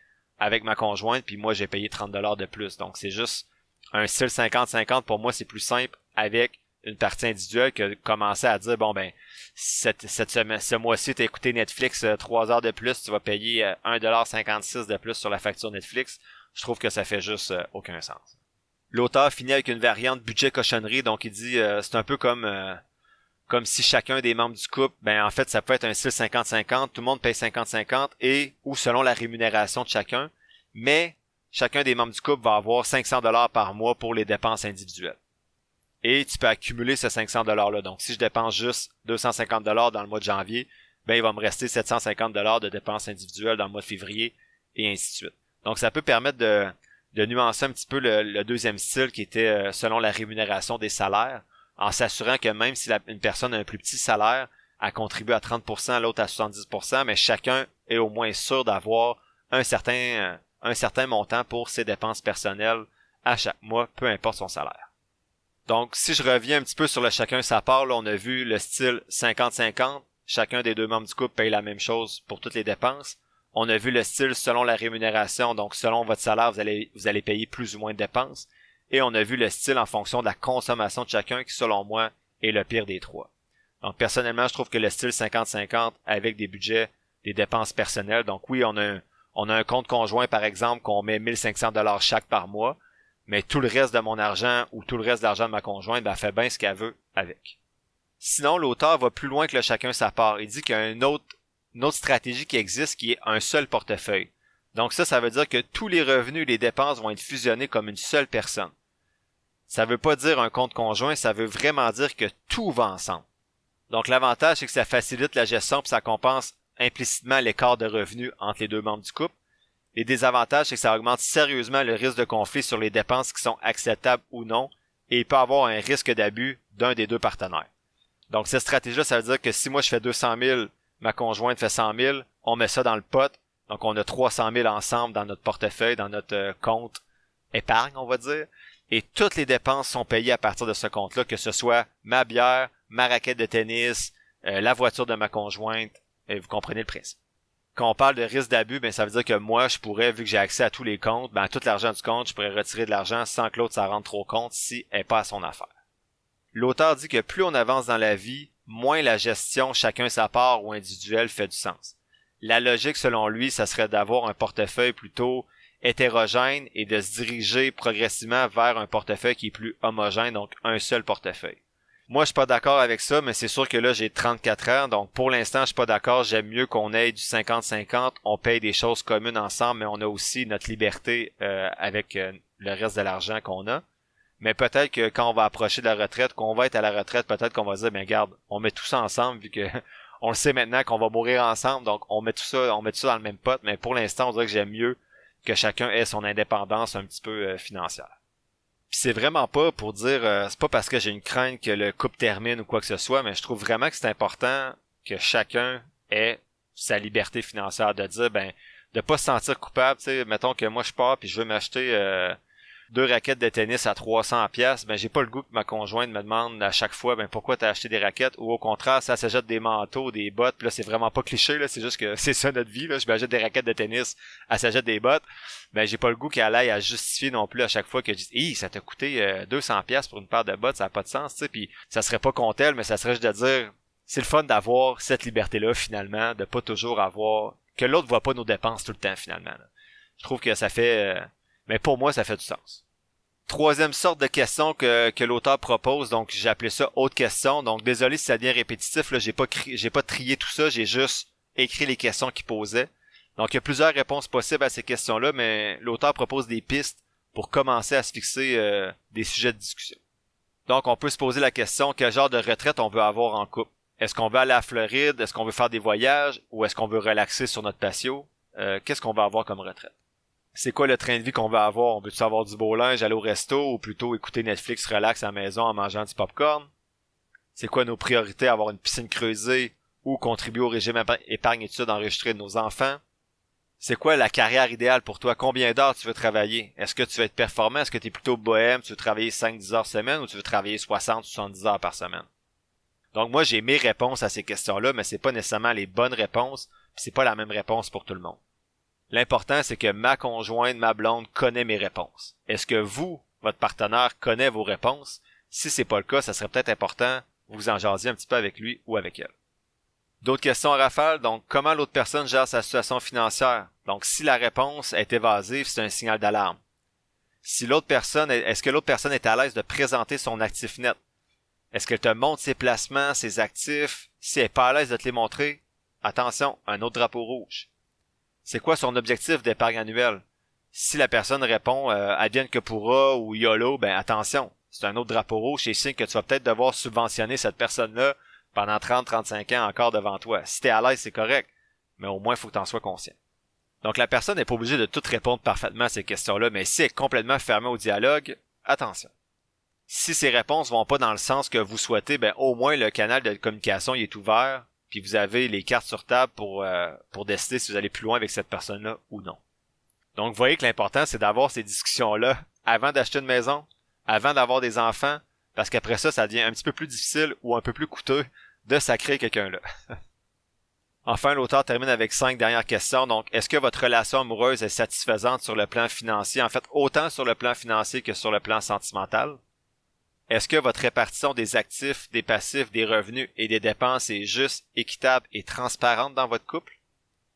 [SPEAKER 1] avec ma conjointe, puis moi j'ai payé 30$ de plus. Donc c'est juste un style 50-50, pour moi c'est plus simple avec une partie individuelle que de commencer à dire bon ben ce mois-ci t'as écouté Netflix 3 heures de plus, tu vas payer 1,56$ de plus sur la facture Netflix. Je trouve que ça fait juste aucun sens. L'auteur finit avec une variante budget cochonnerie, donc il dit c'est un peu comme si chacun des membres du couple, ben en fait ça peut être un style 50-50, tout le monde paye 50-50 et ou selon la rémunération de chacun, mais chacun des membres du couple va avoir 500$ par mois pour les dépenses individuelles. Et tu peux accumuler ce 500$-là. Donc si je dépense juste 250$ dans le mois de janvier, ben il va me rester 750$ de dépenses individuelles dans le mois de février et ainsi de suite. Donc ça peut permettre de nuancer un petit peu le deuxième style qui était selon la rémunération des salaires, en s'assurant que même si une personne a un plus petit salaire, elle contribue à 30%, l'autre à 70%, mais chacun est au moins sûr d'avoir un certain montant pour ses dépenses personnelles à chaque mois, peu importe son salaire. Donc, si je reviens un petit peu sur le chacun sa part, là, on a vu le style 50-50, chacun des deux membres du couple paye la même chose pour toutes les dépenses. On a vu le style selon la rémunération, donc selon votre salaire, vous allez payer plus ou moins de dépenses. Et on a vu le style en fonction de la consommation de chacun qui, selon moi, est le pire des trois. Donc, personnellement, je trouve que le style 50-50 avec des budgets, des dépenses personnelles, donc oui, on a un compte conjoint, par exemple, qu'on met 1500$ chaque par mois, mais tout le reste de mon argent ou tout le reste de l'argent de ma conjointe, ben, elle fait bien ce qu'elle veut avec. Sinon, l'auteur va plus loin que le chacun sa part. Il dit qu'il y a une autre stratégie qui existe qui est un seul portefeuille. Donc ça veut dire que tous les revenus et les dépenses vont être fusionnés comme une seule personne. Ça veut pas dire un compte conjoint, ça veut vraiment dire que tout va ensemble. Donc l'avantage, c'est que ça facilite la gestion puis ça compense implicitement l'écart de revenus entre les deux membres du couple. Les désavantages, c'est que ça augmente sérieusement le risque de conflit sur les dépenses qui sont acceptables ou non, et il peut avoir un risque d'abus d'un des deux partenaires. Donc cette stratégie-là, ça veut dire que si moi je fais 200 000, ma conjointe fait 100 000, on met ça dans le pot, donc on a 300 000 ensemble dans notre portefeuille, dans notre compte épargne, on va dire, et toutes les dépenses sont payées à partir de ce compte-là, que ce soit ma bière, ma raquette de tennis, la voiture de ma conjointe, et vous comprenez le principe. Quand on parle de risque d'abus, ben ça veut dire que moi, je pourrais, vu que j'ai accès à tous les comptes, ben à tout l'argent du compte, je pourrais retirer de l'argent sans que l'autre ça rentre trop compte si elle n'est pas à son affaire. L'auteur dit que plus on avance dans la vie, moins la gestion chacun sa part ou individuelle fait du sens. La logique, selon lui, ça serait d'avoir un portefeuille plutôt hétérogène et de se diriger progressivement vers un portefeuille qui est plus homogène, donc un seul portefeuille. Moi, je suis pas d'accord avec ça, mais c'est sûr que là, j'ai 34 ans, donc pour l'instant, je suis pas d'accord. J'aime mieux qu'on ait du 50-50, on paye des choses communes ensemble, mais on a aussi notre liberté avec le reste de l'argent qu'on a. Mais peut-être que quand on va approcher de la retraite, qu'on va être à la retraite, peut-être qu'on va dire, ben garde, on met tout ça ensemble, vu que on le sait maintenant qu'on va mourir ensemble, donc on met tout ça dans le même pot, mais pour l'instant, on dirait que j'aime mieux que chacun ait son indépendance un petit peu financière. Puis c'est vraiment pas pour dire, c'est pas parce que j'ai une crainte que le couple termine ou quoi que ce soit, mais je trouve vraiment que c'est important que chacun ait sa liberté financière, de dire, ben, de pas se sentir coupable, tu sais, mettons que moi je pars puis je veux m'acheter 2 raquettes de tennis à 300$, ben j'ai pas le goût que ma conjointe me demande à chaque fois, ben pourquoi t'as acheté des raquettes, ou au contraire, ça s'achète des manteaux, des bottes, pis là c'est vraiment pas cliché, là, c'est juste que c'est ça notre vie, là, je m'achète des raquettes de tennis, elle s'achète des bottes, ben j'ai pas le goût qu'elle aille à justifier non plus à chaque fois que je dis, ça t'a coûté 200$ pour une paire de bottes, ça a pas de sens, tu sais, puis ça serait pas contre elle, mais ça serait juste de dire, c'est le fun d'avoir cette liberté-là finalement, de pas toujours avoir, que l'autre voit pas nos dépenses tout le temps finalement, là. Je trouve que ça fait, mais pour moi ça fait du sens. Troisième sorte de question que l'auteur propose, donc j'ai appelé ça autre question. Donc désolé si ça devient répétitif, là, j'ai pas trié tout ça, j'ai juste écrit les questions qu'il posait. Donc il y a plusieurs réponses possibles à ces questions-là, mais l'auteur propose des pistes pour commencer à se fixer des sujets de discussion. Donc on peut se poser la question, quel genre de retraite on veut avoir en couple? Est-ce qu'on veut aller à Floride? Est-ce qu'on veut faire des voyages? Ou est-ce qu'on veut relaxer sur notre patio? Qu'est-ce qu'on veut avoir comme retraite? C'est quoi le train de vie qu'on veut avoir? On veut-tu avoir du beau linge, aller au resto, ou plutôt écouter Netflix relax à la maison en mangeant du popcorn? C'est quoi nos priorités? Avoir une piscine creusée ou contribuer au régime épargne-études enregistré de nos enfants? C'est quoi la carrière idéale pour toi? Combien d'heures tu veux travailler? Est-ce que tu veux être performant? Est-ce que tu es plutôt bohème? Tu veux travailler 5-10 heures semaine ou tu veux travailler 60-70 heures par semaine? Donc moi, j'ai mes réponses à ces questions-là, mais c'est pas nécessairement les bonnes réponses, puis c'est pas la même réponse pour tout le monde. L'important, c'est que ma conjointe, ma blonde, connaît mes réponses. Est-ce que vous, votre partenaire, connaît vos réponses? Si c'est pas le cas, ça serait peut-être important que vous en jasiez un petit peu avec lui ou avec elle. D'autres questions à rafale? Donc, comment l'autre personne gère sa situation financière? Donc, si la réponse est évasive, c'est un signal d'alarme. Si l'autre personne, est-ce que l'autre personne est à l'aise de présenter son actif net? Est-ce qu'elle te montre ses placements, ses actifs? Si elle n'est pas à l'aise de te les montrer, attention, un autre drapeau rouge. C'est quoi son objectif d'épargne annuelle? Si la personne répond advienne que pourra ou YOLO, ben attention, c'est un autre drapeau rouge et signe que tu vas peut-être devoir subventionner cette personne-là pendant 30-35 ans encore devant toi. Si t'es à l'aise, c'est correct, mais au moins il faut que tu en sois conscient. Donc la personne n'est pas obligée de tout répondre parfaitement à ces questions-là, mais si elle est complètement fermée au dialogue, attention. Si ces réponses vont pas dans le sens que vous souhaitez, ben au moins le canal de communication il est ouvert, puis vous avez les cartes sur table pour décider si vous allez plus loin avec cette personne-là ou non. Donc vous voyez que l'important c'est d'avoir ces discussions-là avant d'acheter une maison, avant d'avoir des enfants, parce qu'après ça devient un petit peu plus difficile ou un peu plus coûteux de sacrer quelqu'un là. Enfin, l'auteur termine avec 5 dernières questions. Donc, est-ce que votre relation amoureuse est satisfaisante sur le plan financier? En fait, autant sur le plan financier que sur le plan sentimental. Est-ce que votre répartition des actifs, des passifs, des revenus et des dépenses est juste, équitable et transparente dans votre couple?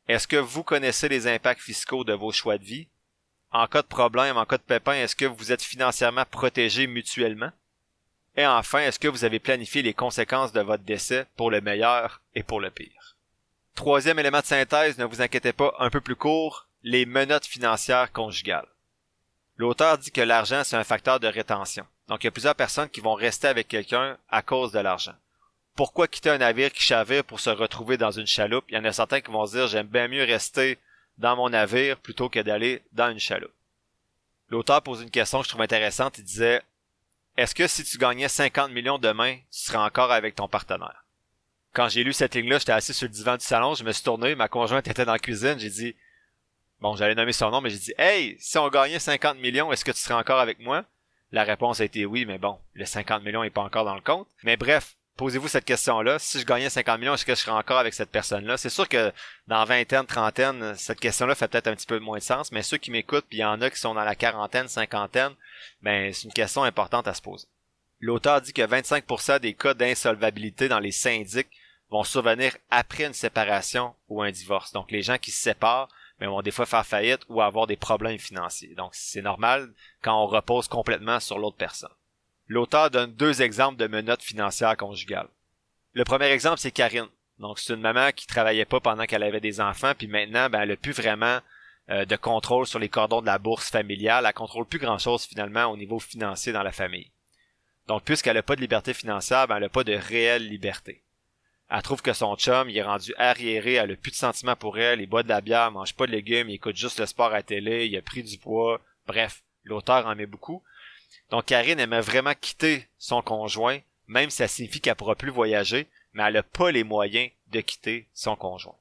[SPEAKER 1] Est-ce que vous connaissez les impacts fiscaux de vos choix de vie? En cas de problème, en cas de pépin, est-ce que vous êtes financièrement protégés mutuellement? Et enfin, est-ce que vous avez planifié les conséquences de votre décès pour le meilleur et pour le pire? Troisième élément de synthèse, ne vous inquiétez pas, un peu plus court, les menottes financières conjugales. L'auteur dit que l'argent, c'est un facteur de rétention. Donc, il y a plusieurs personnes qui vont rester avec quelqu'un à cause de l'argent. Pourquoi quitter un navire qui chavire pour se retrouver dans une chaloupe? Il y en a certains qui vont se dire, j'aime bien mieux rester dans mon navire plutôt que d'aller dans une chaloupe. L'auteur pose une question que je trouve intéressante. Il disait, est-ce que si tu gagnais 50 millions demain, tu serais encore avec ton partenaire? Quand j'ai lu cette ligne-là, j'étais assis sur le divan du salon, je me suis tourné, ma conjointe était dans la cuisine, j'ai dit, bon, j'allais nommer son nom, mais j'ai dit, hey, si on gagnait 50 millions, est-ce que tu serais encore avec moi? La réponse a été oui, mais bon, le 50 millions n'est pas encore dans le compte. Mais bref, posez-vous cette question-là. Si je gagnais 50 millions, est-ce que je serais encore avec cette personne-là? C'est sûr que dans vingtaine, trentaine, cette question-là fait peut-être un petit peu moins de sens, mais ceux qui m'écoutent, puis il y en a qui sont dans la quarantaine, cinquantaine, ben, c'est une question importante à se poser. L'auteur dit que 25% des cas d'insolvabilité dans les syndics vont survenir après une séparation ou un divorce. Donc, les gens qui se séparent, mais vont des fois faire faillite ou avoir des problèmes financiers. Donc, c'est normal quand on repose complètement sur l'autre personne. L'auteur donne 2 exemples de menottes financières conjugales. Le premier exemple, c'est Karine. Donc, c'est une maman qui travaillait pas pendant qu'elle avait des enfants, puis maintenant, ben, elle a plus vraiment de contrôle sur les cordons de la bourse familiale. Elle contrôle plus grand-chose finalement au niveau financier dans la famille. Donc, puisqu'elle a pas de liberté financière, ben, elle a pas de réelle liberté. Elle trouve que son chum, il est rendu arriéré, elle a plus de sentiments pour elle, il boit de la bière, mange pas de légumes, il écoute juste le sport à la télé, il a pris du poids. Bref, l'auteur en met beaucoup. Donc, Karine aimerait vraiment quitter son conjoint, même si ça signifie qu'elle pourra plus voyager, mais elle a pas les moyens de quitter son conjoint.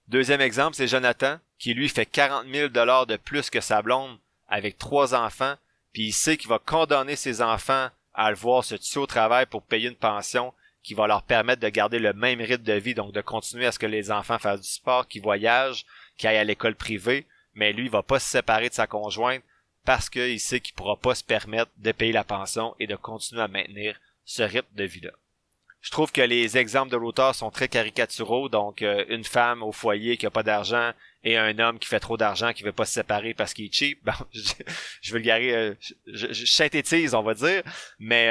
[SPEAKER 1] Deuxième exemple, c'est Jonathan, qui lui fait 40 000 $ de plus que sa blonde, avec 3 enfants, puis il sait qu'il va condamner ses enfants à le voir se tuer au travail pour payer une pension, qui va leur permettre de garder le même rythme de vie, donc de continuer à ce que les enfants fassent du sport, qu'ils voyagent, qu'ils aillent à l'école privée, mais lui, il va pas se séparer de sa conjointe parce qu'il sait qu'il pourra pas se permettre de payer la pension et de continuer à maintenir ce rythme de vie-là. Je trouve que les exemples de l'auteur sont très caricaturaux, donc une femme au foyer qui a pas d'argent et un homme qui fait trop d'argent qui veut pas se séparer parce qu'il est cheap. Bon, je vulgarise, je synthétise, on va dire, mais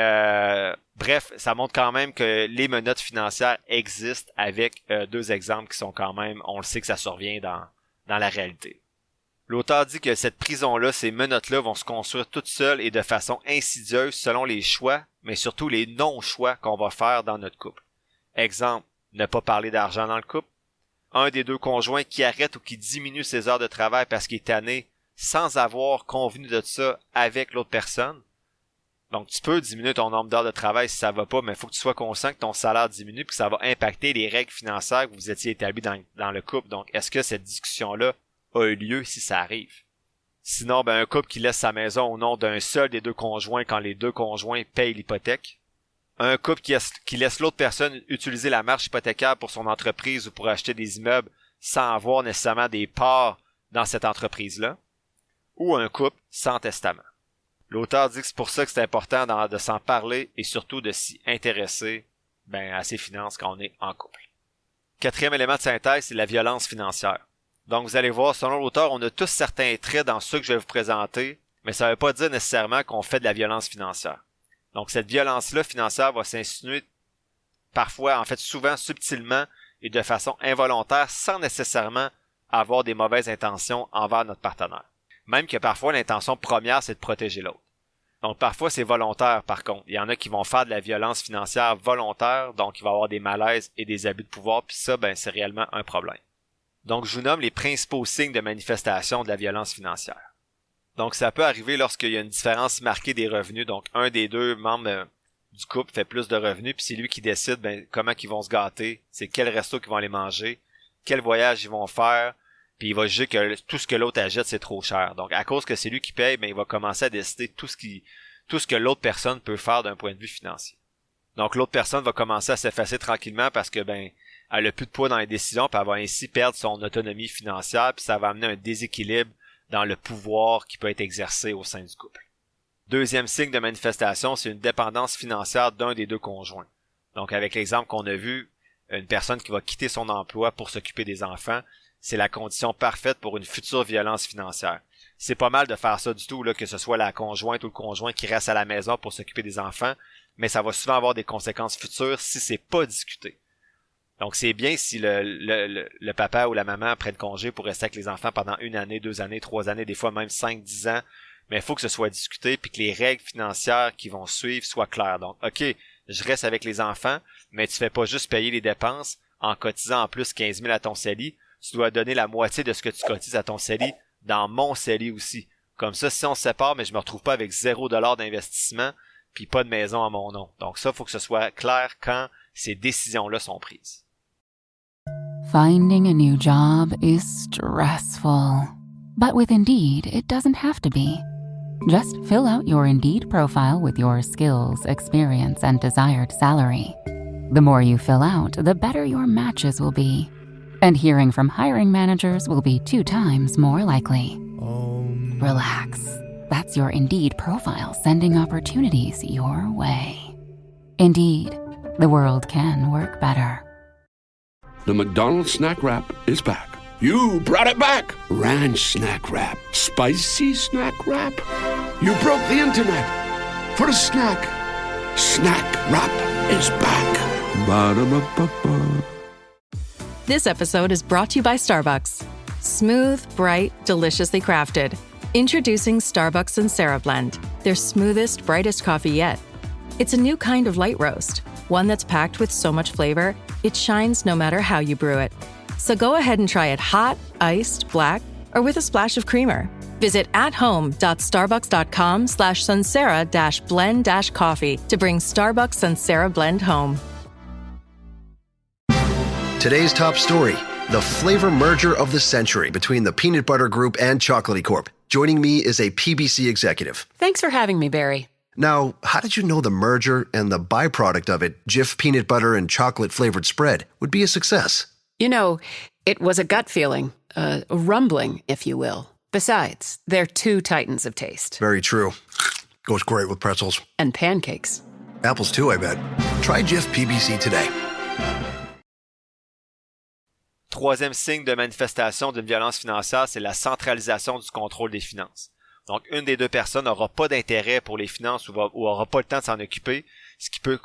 [SPEAKER 1] bref, ça montre quand même que les menottes financières existent avec 2 exemples qui sont quand même, on le sait que ça survient dans la réalité. L'auteur dit que cette prison-là, ces menottes-là vont se construire toutes seules et de façon insidieuse selon les choix, mais surtout les non-choix qu'on va faire dans notre couple. Exemple, ne pas parler d'argent dans le couple. Un des 2 conjoints qui arrête ou qui diminue ses heures de travail parce qu'il est tanné sans avoir convenu de ça avec l'autre personne. Donc, tu peux diminuer ton nombre d'heures de travail si ça va pas, mais il faut que tu sois conscient que ton salaire diminue et que ça va impacter les règles financières que vous étiez établies dans le couple. Donc, est-ce que cette discussion-là a eu lieu si ça arrive? Sinon, ben, un couple qui laisse sa maison au nom d'un seul des 2 conjoints quand les 2 conjoints payent l'hypothèque. Un couple qui laisse l'autre personne utiliser la marge hypothécaire pour son entreprise ou pour acheter des immeubles sans avoir nécessairement des parts dans cette entreprise-là, ou un couple sans testament. L'auteur dit que c'est pour ça que c'est important de s'en parler et surtout de s'y intéresser à ses finances quand on est en couple. Quatrième élément de synthèse, c'est la violence financière. Donc vous allez voir, selon l'auteur, on a tous certains traits dans ceux que je vais vous présenter, mais ça ne veut pas dire nécessairement qu'on fait de la violence financière. Donc cette violence-là financière va s'insinuer parfois, en fait souvent subtilement et de façon involontaire sans nécessairement avoir des mauvaises intentions envers notre partenaire. Même que parfois l'intention première c'est de protéger l'autre. Donc parfois c'est volontaire par contre. Il y en a qui vont faire de la violence financière volontaire, donc il va y avoir des malaises et des abus de pouvoir, puis ça c'est réellement un problème. Donc je vous nomme les principaux signes de manifestation de la violence financière. Donc ça peut arriver lorsqu'il y a une différence marquée des revenus, donc un des deux membres du couple fait plus de revenus, puis c'est lui qui décide comment ils vont se gâter, c'est quel resto qu'ils vont aller manger, quel voyage ils vont faire, puis il va juger que tout ce que l'autre achète c'est trop cher. Donc à cause que c'est lui qui paye, il va commencer à décider tout ce que l'autre personne peut faire d'un point de vue financier. Donc l'autre personne va commencer à s'effacer tranquillement parce que elle a plus de poids dans les décisions, puis elle va ainsi perdre son autonomie financière, puis ça va amener un déséquilibre dans le pouvoir qui peut être exercé au sein du couple. Deuxième signe de manifestation, c'est une dépendance financière d'un des deux conjoints. Donc avec l'exemple qu'on a vu, une personne qui va quitter son emploi pour s'occuper des enfants, c'est la condition parfaite pour une future violence financière. C'est pas mal de faire ça du tout, là, que ce soit la conjointe ou le conjoint qui reste à la maison pour s'occuper des enfants, mais ça va souvent avoir des conséquences futures si c'est pas discuté. Donc c'est bien si le papa ou la maman prennent congé pour rester avec les enfants pendant 1 année, 2 années, 3 années, des fois même 5, 10 ans, mais il faut que ce soit discuté puis que les règles financières qui vont suivre soient claires. Donc, OK, je reste avec les enfants, mais tu fais pas juste payer les dépenses en cotisant en plus 15 000 à ton CELI, tu dois donner la moitié de ce que tu cotises à ton CELI dans mon CELI aussi. Comme ça, si on se sépare, mais je me retrouve pas avec $0 d'investissement puis pas de maison à mon nom. Donc ça, il faut que ce soit clair quand ces décisions-là sont prises.
[SPEAKER 9] Finding a new job is stressful. But with Indeed, it doesn't have to be. Just fill out your Indeed profile with your skills, experience, and desired salary. The more you fill out, the better your matches will be. And hearing from hiring managers will be 2 times more likely. Relax. That's your Indeed profile sending opportunities your way. Indeed, the world can work better.
[SPEAKER 10] The McDonald's Snack Wrap is back. You brought it back! Ranch Snack Wrap. Spicy Snack Wrap. You broke the internet. For a snack. Snack Wrap is back. Ba-da-ba-ba-ba.
[SPEAKER 11] This episode is brought to you by Starbucks. Smooth, bright, deliciously crafted. Introducing Starbucks Sansera Blend, their smoothest, brightest coffee yet. It's a new kind of light roast, one that's packed with so much flavor, it shines no matter how you brew it. So go ahead and try it hot, iced, black, or with a splash of creamer. Visit athome.starbucks.com/Sansera-blend-coffee to bring Starbucks Sansera Blend home.
[SPEAKER 12] Today's top story, the flavor merger of the century between the Peanut Butter Group and Chocolatey Corp. Joining me is a PBC executive.
[SPEAKER 8] Thanks for having me, Barry.
[SPEAKER 12] Now, how did you know the merger and the byproduct of it, Jif peanut butter and chocolate flavored spread, would be a success?
[SPEAKER 8] You know, it was a gut feeling, a rumbling, if you will. Besides, they're 2 titans of taste.
[SPEAKER 12] Very true. Goes great with pretzels.
[SPEAKER 8] And pancakes.
[SPEAKER 12] Apples too, I bet. Try Jif PBC today.
[SPEAKER 1] Troisième signe de manifestation d'une violence financière, c'est la centralisation du contrôle des finances. Donc, une des deux personnes n'aura pas d'intérêt pour les finances ou aura pas le temps de s'en occuper, ce qui peut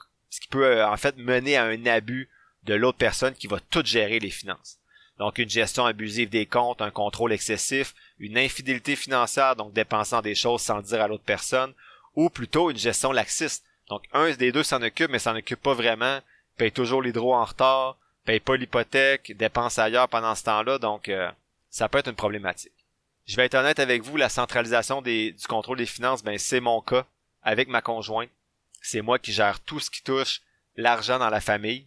[SPEAKER 1] en fait mener à un abus de l'autre personne qui va tout gérer les finances. Donc, une gestion abusive des comptes, un contrôle excessif, une infidélité financière, donc dépensant des choses sans dire à l'autre personne, ou plutôt une gestion laxiste. Donc, un des deux s'en occupe, mais s'en occupe pas vraiment, paye toujours l'hydro en retard, paye pas l'hypothèque, dépense ailleurs pendant ce temps-là, donc ça peut être une problématique. Je vais être honnête avec vous, la centralisation du contrôle des finances, c'est mon cas avec ma conjointe. C'est moi qui gère tout ce qui touche l'argent dans la famille.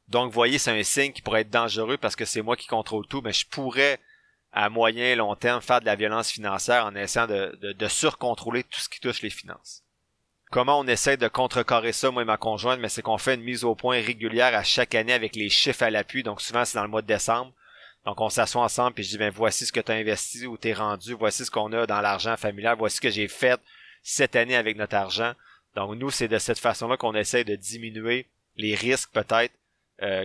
[SPEAKER 1] Donc, vous voyez, c'est un signe qui pourrait être dangereux parce que c'est moi qui contrôle tout, mais je pourrais, à moyen et long terme, faire de la violence financière en essayant de surcontrôler tout ce qui touche les finances. Comment on essaie de contrecarrer ça, moi et ma conjointe, mais c'est qu'on fait une mise au point régulière à chaque année avec les chiffres à l'appui, donc souvent c'est dans le mois de décembre. Donc, on s'assoit ensemble puis je dis, ben, voici ce que tu as investi, où tu es rendu, voici ce qu'on a dans l'argent familial, voici ce que j'ai fait cette année avec notre argent. Donc, nous, c'est de cette façon-là qu'on essaie de diminuer les risques, peut-être,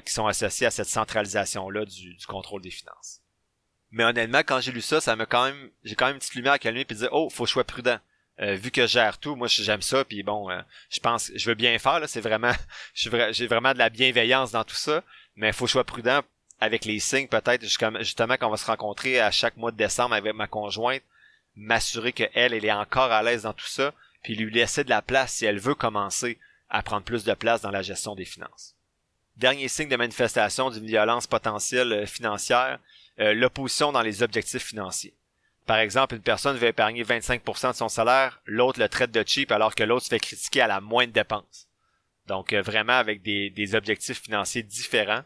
[SPEAKER 1] qui sont associés à cette centralisation-là du contrôle des finances. Mais honnêtement, quand j'ai lu ça, j'ai quand même une petite lumière qui a allumé puis dire, oh, faut que je sois prudent. Vu que je gère tout, moi, j'aime ça, puis bon, je veux bien faire, là, c'est vraiment, j'ai vraiment de la bienveillance dans tout ça, mais faut que je sois prudent avec les signes, peut-être, justement, quand on va se rencontrer à chaque mois de décembre avec ma conjointe, m'assurer qu'elle est encore à l'aise dans tout ça, puis lui laisser de la place si elle veut commencer à prendre plus de place dans la gestion des finances. Dernier signe de manifestation d'une violence potentielle financière, l'opposition dans les objectifs financiers. Par exemple, une personne veut épargner 25% de son salaire, l'autre le traite de cheap alors que l'autre se fait critiquer à la moindre dépense. Donc vraiment avec des objectifs financiers différents.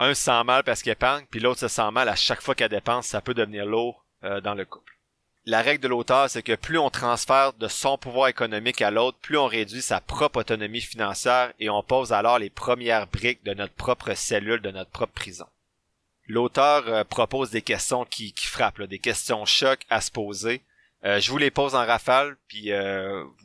[SPEAKER 1] Un se sent mal parce qu'il épargne, puis l'autre se sent mal à chaque fois qu'elle dépense, ça peut devenir lourd dans le couple. La règle de l'auteur, c'est que plus on transfère de son pouvoir économique à l'autre, plus on réduit sa propre autonomie financière et on pose alors les premières briques de notre propre cellule, de notre propre prison. L'auteur propose des questions qui frappent, là, des questions choc à se poser. Je vous les pose en rafale, puis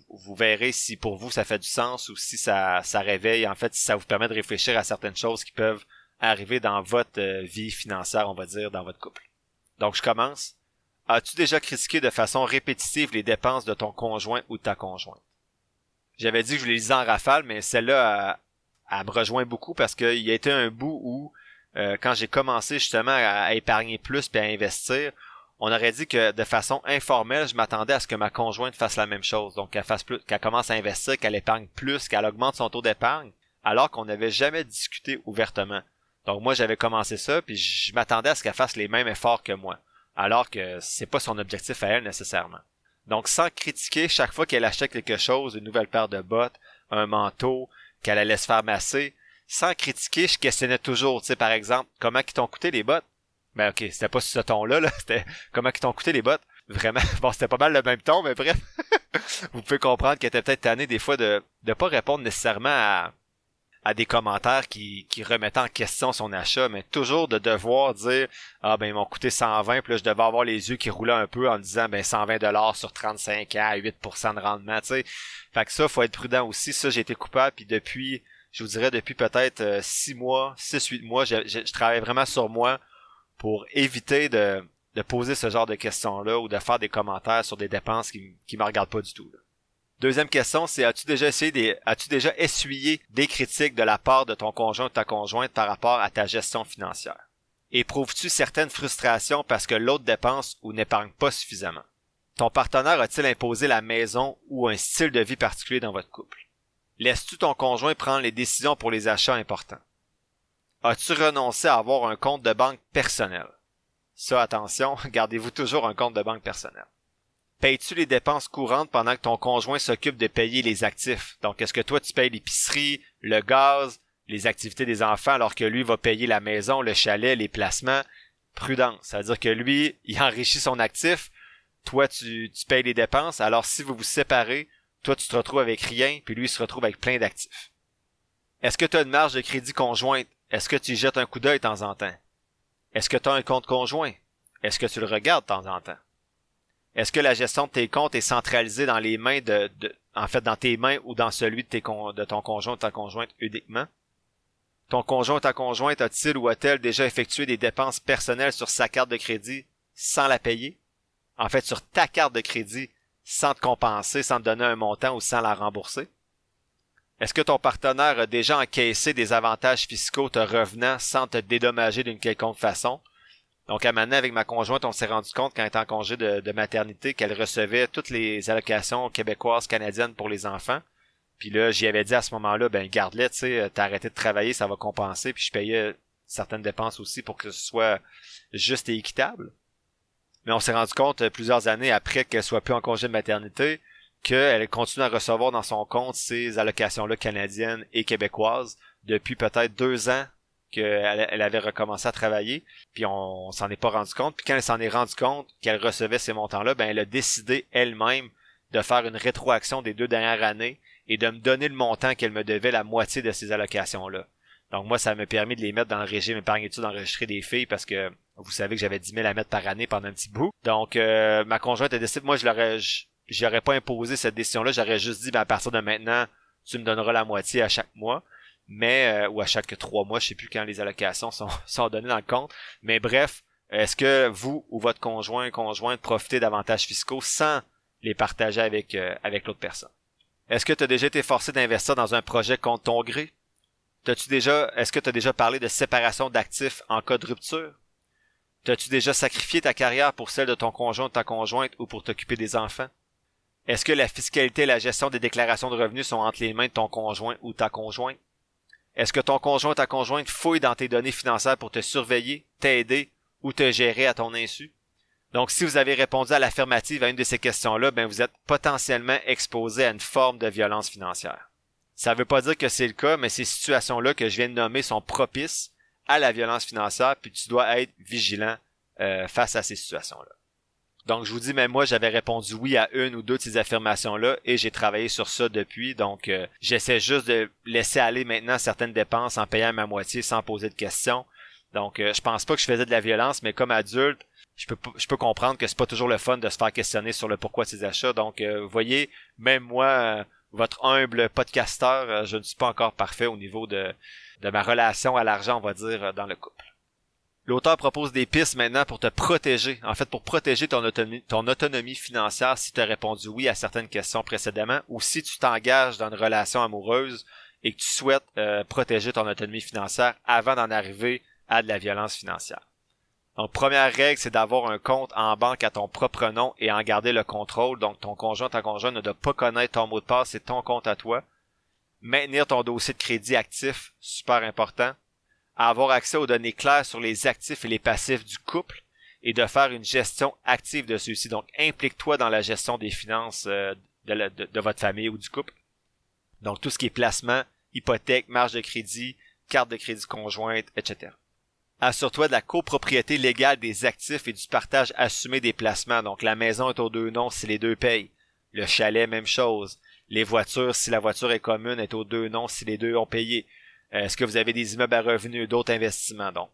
[SPEAKER 1] vous verrez si pour vous ça fait du sens ou si ça réveille, en fait, si ça vous permet de réfléchir à certaines choses qui peuvent arriver dans votre vie financière, on va dire, dans votre couple. Donc, je commence. As-tu déjà critiqué de façon répétitive les dépenses de ton conjoint ou de ta conjointe? J'avais dit que je les lisais en rafale, mais celle-là, elle me rejoint beaucoup parce qu'il y a été un bout où, quand j'ai commencé justement à épargner plus puis à investir, on aurait dit que de façon informelle, je m'attendais à ce que ma conjointe fasse la même chose. Donc, qu'elle commence à investir, qu'elle épargne plus, qu'elle augmente son taux d'épargne, alors qu'on n'avait jamais discuté ouvertement. Donc, moi, j'avais commencé ça, puis je m'attendais à ce qu'elle fasse les mêmes efforts que moi. Alors que c'est pas son objectif à elle nécessairement. Donc sans critiquer chaque fois qu'elle achète quelque chose, une nouvelle paire de bottes, un manteau, qu'elle allait se faire masser, sans critiquer, je questionnais toujours, tu sais, par exemple, comment ils t'ont coûté les bottes? Ben ok, c'était pas sur ce ton-là, c'était comment ils t'ont coûté les bottes? Vraiment, bon, c'était pas mal le même ton, mais bref, vous pouvez comprendre qu'elle était peut-être tannée des fois de pas répondre nécessairement à des commentaires qui remettaient en question son achat, mais toujours de devoir dire « Ah ben ils m'ont coûté 120 », puis là je devais avoir les yeux qui roulaient un peu en disant « Ben 120$ sur 35 ans, 8% de rendement », tu sais. Fait que ça, faut être prudent aussi. Ça, j'ai été coupable, puis depuis, je vous dirais depuis peut-être 6-8 mois, je travaille vraiment sur moi pour éviter de poser ce genre de questions-là ou de faire des commentaires sur des dépenses qui me regardent pas du tout, là. Deuxième question, c'est as-tu déjà essuyé des critiques de la part de ton conjoint ou de ta conjointe par rapport à ta gestion financière? Éprouves-tu certaines frustrations parce que l'autre dépense ou n'épargne pas suffisamment? Ton partenaire a-t-il imposé la maison ou un style de vie particulier dans votre couple? Laisses-tu ton conjoint prendre les décisions pour les achats importants? As-tu renoncé à avoir un compte de banque personnel? Ça, attention, gardez-vous toujours un compte de banque personnel. Payes-tu les dépenses courantes pendant que ton conjoint s'occupe de payer les actifs? Donc, est-ce que toi, tu payes l'épicerie, le gaz, les activités des enfants, alors que lui va payer la maison, le chalet, les placements? Prudence. Ça veut dire que lui, il enrichit son actif. Toi, tu payes les dépenses. Alors, si vous vous séparez, toi, tu te retrouves avec rien, puis lui, il se retrouve avec plein d'actifs. Est-ce que tu as une marge de crédit conjointe? Est-ce que tu y jettes un coup d'œil de temps en temps? Est-ce que tu as un compte conjoint? Est-ce que tu le regardes de temps en temps? Est-ce que la gestion de tes comptes est centralisée dans les mains dans tes mains ou dans celui de ton conjoint ou ta conjointe uniquement? Ton conjoint ou ta conjointe a-t-il ou a-t-elle déjà effectué des dépenses personnelles sur sa carte de crédit sans la payer? En fait, sur ta carte de crédit sans te compenser, sans te donner un montant ou sans la rembourser? Est-ce que ton partenaire a déjà encaissé des avantages fiscaux te revenant sans te dédommager d'une quelconque façon? Donc, à un moment donné, avec ma conjointe, on s'est rendu compte, quand elle était en congé de maternité, qu'elle recevait toutes les allocations québécoises, canadiennes pour les enfants. Puis là, j'y avais dit à ce moment-là, ben garde-les, tu sais, t'as arrêté de travailler, ça va compenser. Puis je payais certaines dépenses aussi pour que ce soit juste et équitable. Mais on s'est rendu compte plusieurs années après qu'elle soit plus en congé de maternité, qu'elle continue à recevoir dans son compte ces allocations-là canadiennes et québécoises depuis peut-être 2 ans qu'elle avait recommencé à travailler, puis on s'en est pas rendu compte. Puis quand elle s'en est rendu compte qu'elle recevait ces montants-là, ben elle a décidé elle-même de faire une rétroaction des 2 dernières années et de me donner le montant qu'elle me devait, la moitié de ces allocations-là. Donc moi, ça m'a permis de les mettre dans le régime épargne-études enregistré des filles parce que vous savez que j'avais 10 000 à mettre par année pendant un petit bout. Donc ma conjointe a décidé, moi j'aurais pas imposé cette décision-là, j'aurais juste dit, à partir de maintenant, tu me donneras la moitié à chaque mois, mais ou à chaque 3 mois, je sais plus quand les allocations sont données dans le compte. Mais bref, est-ce que vous ou votre conjointe profitez d'avantages fiscaux sans les partager avec l'autre personne? Est-ce que tu as déjà été forcé d'investir dans un projet contre ton gré? Est-ce que tu as déjà parlé de séparation d'actifs en cas de rupture? T'as-tu déjà sacrifié ta carrière pour celle de ton conjoint ou ta conjointe ou pour t'occuper des enfants? Est-ce que la fiscalité et la gestion des déclarations de revenus sont entre les mains de ton conjoint ou ta conjointe? Est-ce que ton conjoint ou ta conjointe fouille dans tes données financières pour te surveiller, t'aider ou te gérer à ton insu? Donc, si vous avez répondu à l'affirmative à une de ces questions-là, vous êtes potentiellement exposé à une forme de violence financière. Ça ne veut pas dire que c'est le cas, mais ces situations-là que je viens de nommer sont propices à la violence financière, puis tu dois être vigilant face à ces situations-là. Donc, je vous dis, même moi, j'avais répondu oui à une ou deux de ces affirmations-là et j'ai travaillé sur ça depuis. Donc, j'essaie juste de laisser aller maintenant certaines dépenses en payant ma moitié sans poser de questions. Donc, je pense pas que je faisais de la violence, mais comme adulte, je peux comprendre que c'est pas toujours le fun de se faire questionner sur le pourquoi de ses achats. Donc, vous voyez, même moi, votre humble podcasteur, je ne suis pas encore parfait au niveau de ma relation à l'argent, on va dire, dans le couple. L'auteur propose des pistes maintenant pour te protéger. En fait, pour protéger ton autonomie financière si tu as répondu oui à certaines questions précédemment ou si tu t'engages dans une relation amoureuse et que tu souhaites protéger ton autonomie financière avant d'en arriver à de la violence financière. Donc, première règle, c'est d'avoir un compte en banque à ton propre nom et en garder le contrôle. Donc, ton conjoint, ta conjointe ne doit pas connaître ton mot de passe, c'est ton compte à toi. Maintenir ton dossier de crédit actif, super important. Avoir accès aux données claires sur les actifs et les passifs du couple et de faire une gestion active de ceux-ci. Donc, implique-toi dans la gestion des finances de votre famille ou du couple. Donc, tout ce qui est placement, hypothèque, marge de crédit, carte de crédit conjointe, etc. Assure-toi de la copropriété légale des actifs et du partage assumé des placements. Donc, la maison est aux deux noms si les deux payent. Le chalet, même chose. Les voitures, si la voiture est commune, est aux deux noms si les deux ont payé. Est-ce que vous avez des immeubles à revenus, d'autres investissements, donc?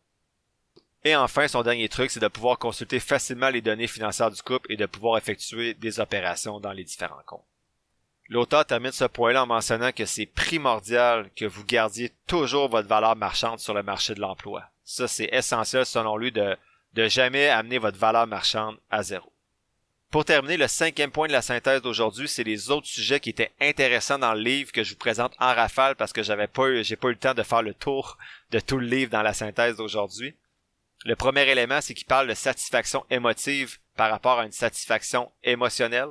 [SPEAKER 1] Et enfin, son dernier truc, c'est de pouvoir consulter facilement les données financières du couple et de pouvoir effectuer des opérations dans les différents comptes. L'auteur termine ce point-là en mentionnant que c'est primordial que vous gardiez toujours votre valeur marchande sur le marché de l'emploi. Ça, c'est essentiel selon lui de jamais amener votre valeur marchande à zéro. Pour terminer, le 5e point de la synthèse d'aujourd'hui, c'est les autres sujets qui étaient intéressants dans le livre que je vous présente en rafale parce que j'ai pas eu le temps de faire le tour de tout le livre dans la synthèse d'aujourd'hui. Le premier élément, c'est qu'il parle de satisfaction émotive par rapport à une satisfaction émotionnelle.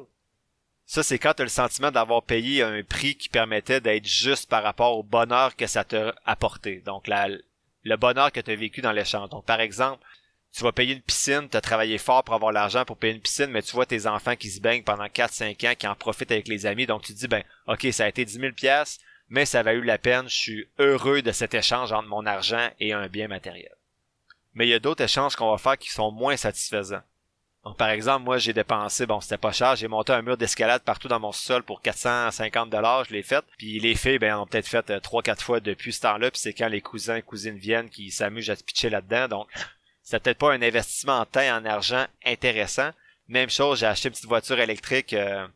[SPEAKER 1] Ça, c'est quand tu as le sentiment d'avoir payé un prix qui permettait d'être juste par rapport au bonheur que ça t'a apporté. Donc, le bonheur que tu as vécu dans l'échange. Donc, par exemple, tu vas payer une piscine, tu as travaillé fort pour avoir l'argent pour payer une piscine, mais tu vois tes enfants qui se baignent pendant 4-5 ans, qui en profitent avec les amis. Donc, tu te dis, OK, ça a été 10 000 $, mais ça a valu la peine. Je suis heureux de cet échange entre mon argent et un bien matériel. Mais il y a d'autres échanges qu'on va faire qui sont moins satisfaisants. Donc, par exemple, moi, j'ai dépensé, c'était pas cher, j'ai monté un mur d'escalade partout dans mon sol pour 450 $, je l'ai fait. Puis les filles, ont peut-être fait 3-4 fois depuis ce temps-là, puis c'est quand les cousins et cousines viennent qui s'amusent à se pitcher là-dedans. Donc, c'est peut-être pas un investissement en temps et en argent intéressant. Même chose, j'ai acheté une petite voiture électrique, une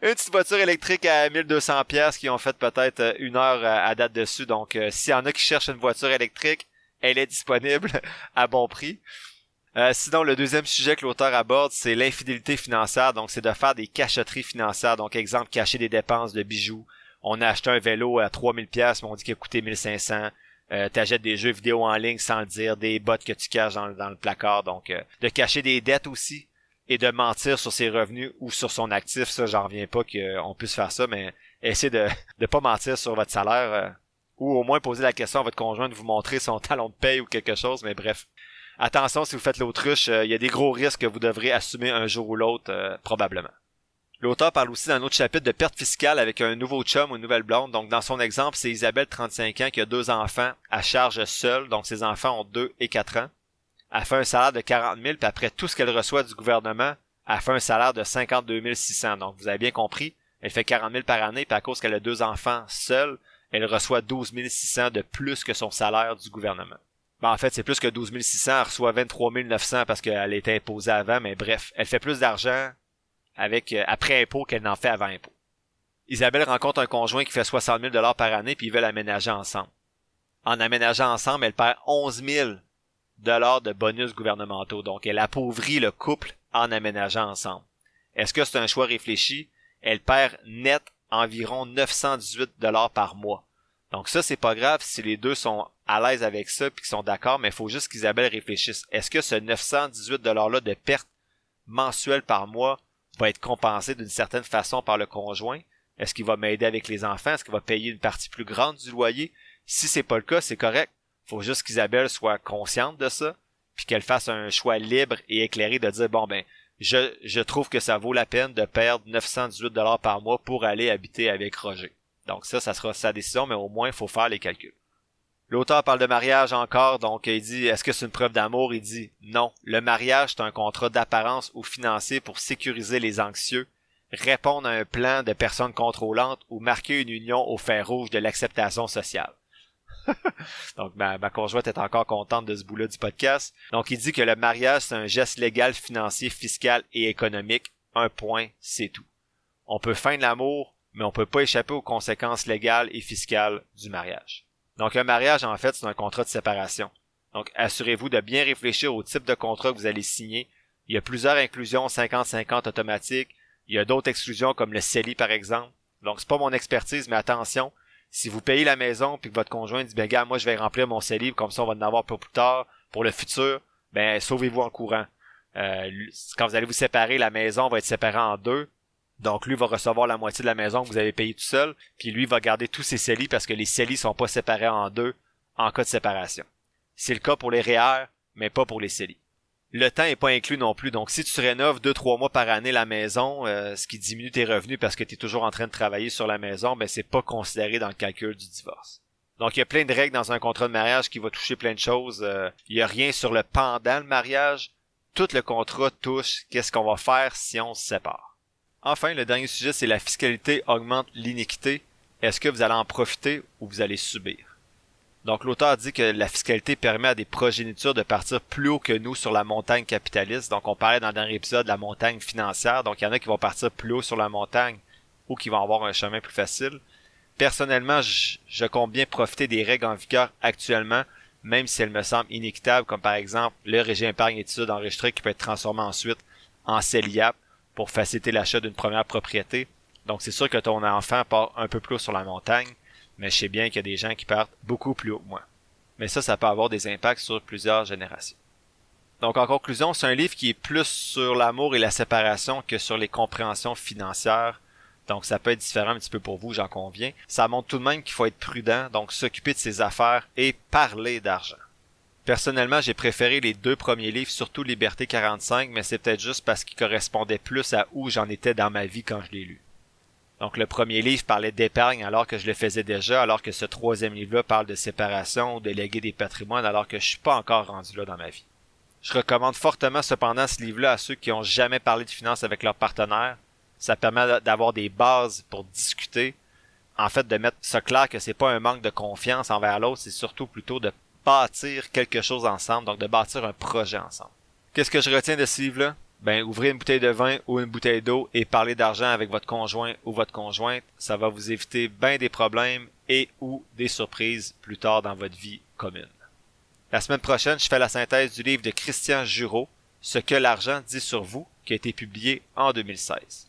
[SPEAKER 1] petite voiture électrique à 1200 $ qui ont fait peut-être 1 heure à date dessus. Donc, s'il y en a qui cherchent une voiture électrique, elle est disponible à bon prix. Sinon, le deuxième sujet que l'auteur aborde, c'est l'infidélité financière. Donc, c'est de faire des cachotteries financières. Donc, exemple, cacher des dépenses de bijoux. On a acheté un vélo à 3000 $, mais on dit qu'il a coûté 1500. T'achètes des jeux vidéo en ligne sans le dire, des bottes que tu caches dans le placard. Donc, de cacher des dettes aussi et de mentir sur ses revenus ou sur son actif. Ça, j'en reviens pas qu'on puisse faire ça, mais essayez de pas mentir sur votre salaire ou au moins poser la question à votre conjoint de vous montrer son talon de paye ou quelque chose. Mais bref. Attention, si vous faites l'autruche, il y a des gros risques que vous devrez assumer un jour ou l'autre, probablement. L'auteur parle aussi dans un autre chapitre de perte fiscale avec un nouveau chum ou une nouvelle blonde. Donc, dans son exemple, c'est Isabelle, 35 ans, qui a 2 enfants à charge seule. Donc, ses enfants ont 2 et 4 ans. Elle fait un salaire de 40 000, puis après tout ce qu'elle reçoit du gouvernement, elle fait un salaire de 52 600. Donc, vous avez bien compris, elle fait 40 000 par année, puis à cause qu'elle a 2 enfants seuls, elle reçoit 12 600 de plus que son salaire du gouvernement. Ben, en fait, c'est plus que 12 600, elle reçoit 23 900 parce qu'elle était imposée avant, mais bref, elle fait plus d'argent après impôt qu'elle n'en fait avant impôt. Isabelle rencontre un conjoint qui fait 60 000 par année puis ils veulent aménager ensemble. En aménageant ensemble, elle perd 11 000 de bonus gouvernementaux. Donc, elle appauvrit le couple en aménageant ensemble. Est-ce que c'est un choix réfléchi? Elle perd net environ 918 $ par mois. Donc ça, c'est pas grave si les deux sont à l'aise avec ça puis qu'ils sont d'accord, mais il faut juste qu'Isabelle réfléchisse. Est-ce que ce 918 $-là de perte mensuelle par mois va être compensé d'une certaine façon par le conjoint? Est-ce qu'il va m'aider avec les enfants? Est-ce qu'il va payer une partie plus grande du loyer? Si c'est pas le cas, c'est correct. Faut juste qu'Isabelle soit consciente de ça, puis qu'elle fasse un choix libre et éclairé de dire, bon ben, je trouve que ça vaut la peine de perdre 918 $ par mois pour aller habiter avec Roger. Donc ça sera sa décision, mais au moins, il faut faire les calculs. L'auteur parle de mariage encore, donc il dit, est-ce que c'est une preuve d'amour? Il dit, non, le mariage, c'est un contrat d'apparence ou financier pour sécuriser les anxieux, répondre à un plan de personnes contrôlantes ou marquer une union au fer rouge de l'acceptation sociale. Donc ma conjointe est encore contente de ce bout-là du podcast. Donc il dit que le mariage, c'est un geste légal, financier, fiscal et économique. Un point, c'est tout. On peut feindre l'amour, mais on peut pas échapper aux conséquences légales et fiscales du mariage. Donc un mariage, en fait, c'est un contrat de séparation. Donc assurez-vous de bien réfléchir au type de contrat que vous allez signer. Il y a plusieurs inclusions 50-50 automatiques. Il y a d'autres exclusions comme le CELI par exemple. Donc c'est pas mon expertise, mais attention, si vous payez la maison puis que votre conjoint dit ben gars, moi je vais remplir mon CELI, comme ça on va en avoir pour plus tard, pour le futur, ben sauvez-vous en courant. Quand vous allez vous séparer, la maison va être séparée en deux. Donc lui va recevoir la moitié de la maison que vous avez payée tout seul, puis lui va garder tous ses CELI parce que les CELI sont pas séparés en deux en cas de séparation. C'est le cas pour les REER, mais pas pour les CELI. Le temps est pas inclus non plus, donc si tu rénoves 2-3 mois par année la maison, ce qui diminue tes revenus parce que tu es toujours en train de travailler sur la maison, ben c'est pas considéré dans le calcul du divorce. Donc il y a plein de règles dans un contrat de mariage qui va toucher plein de choses. Il y a rien sur le pendant le mariage. Tout le contrat touche qu'est-ce qu'on va faire si on se sépare. Enfin, le dernier sujet, c'est la fiscalité augmente l'iniquité. Est-ce que vous allez en profiter ou vous allez subir? Donc l'auteur dit que la fiscalité permet à des progénitures de partir plus haut que nous sur la montagne capitaliste. Donc on parlait dans le dernier épisode de la montagne financière. Donc il y en a qui vont partir plus haut sur la montagne ou qui vont avoir un chemin plus facile. Personnellement, je compte bien profiter des règles en vigueur actuellement, même si elles me semblent inéquitables, comme par exemple le régime épargne études enregistré qui peut être transformé ensuite en CELIAP pour faciliter l'achat d'une première propriété. Donc c'est sûr que ton enfant part un peu plus haut sur la montagne, mais je sais bien qu'il y a des gens qui partent beaucoup plus haut que moi. Mais ça peut avoir des impacts sur plusieurs générations. Donc en conclusion, c'est un livre qui est plus sur l'amour et la séparation que sur les compréhensions financières. Donc ça peut être différent un petit peu pour vous, j'en conviens. Ça montre tout de même qu'il faut être prudent, donc s'occuper de ses affaires et parler d'argent. Personnellement, j'ai préféré les 2 premiers livres, surtout Liberté 45, mais c'est peut-être juste parce qu'ils correspondaient plus à où j'en étais dans ma vie quand je l'ai lu. Donc le premier livre parlait d'épargne alors que je le faisais déjà, alors que ce 3e livre-là parle de séparation ou de léguer des patrimoines alors que je suis pas encore rendu là dans ma vie. Je recommande fortement cependant ce livre-là à ceux qui ont jamais parlé de finances avec leur partenaire. Ça permet d'avoir des bases pour discuter. En fait, de mettre ça clair que c'est pas un manque de confiance envers l'autre, c'est surtout plutôt de bâtir quelque chose ensemble, donc de bâtir un projet ensemble. Qu'est-ce que je retiens de ce livre-là? Ben, ouvrez une bouteille de vin ou une bouteille d'eau et parlez d'argent avec votre conjoint ou votre conjointe. Ça va vous éviter bien des problèmes et ou des surprises plus tard dans votre vie commune. La semaine prochaine, je fais la synthèse du livre de Christian Jureau, « Ce que l'argent dit sur vous », qui a été publié en 2016.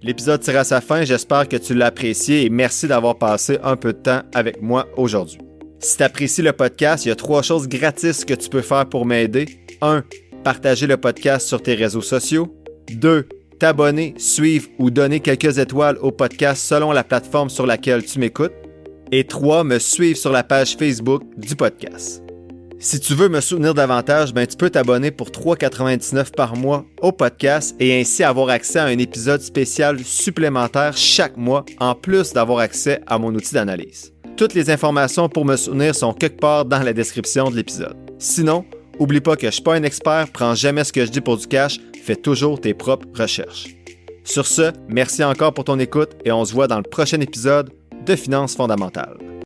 [SPEAKER 1] L'épisode tire à sa fin, j'espère que tu l'as apprécié et merci d'avoir passé un peu de temps avec moi aujourd'hui. Si tu apprécies le podcast, il y a 3 choses gratis que tu peux faire pour m'aider. 1. Partager le podcast sur tes réseaux sociaux. 2. T'abonner, suivre ou donner quelques étoiles au podcast selon la plateforme sur laquelle tu m'écoutes. Et 3. Me suivre sur la page Facebook du podcast. Si tu veux me soutenir davantage, tu peux t'abonner pour $3,99 par mois au podcast et ainsi avoir accès à un épisode spécial supplémentaire chaque mois, en plus d'avoir accès à mon outil d'analyse. Toutes les informations pour me soutenir sont quelque part dans la description de l'épisode. Sinon, oublie pas que je suis pas un expert, prends jamais ce que je dis pour du cash, fais toujours tes propres recherches. Sur ce, merci encore pour ton écoute et on se voit dans le prochain épisode de Finances fondamentales.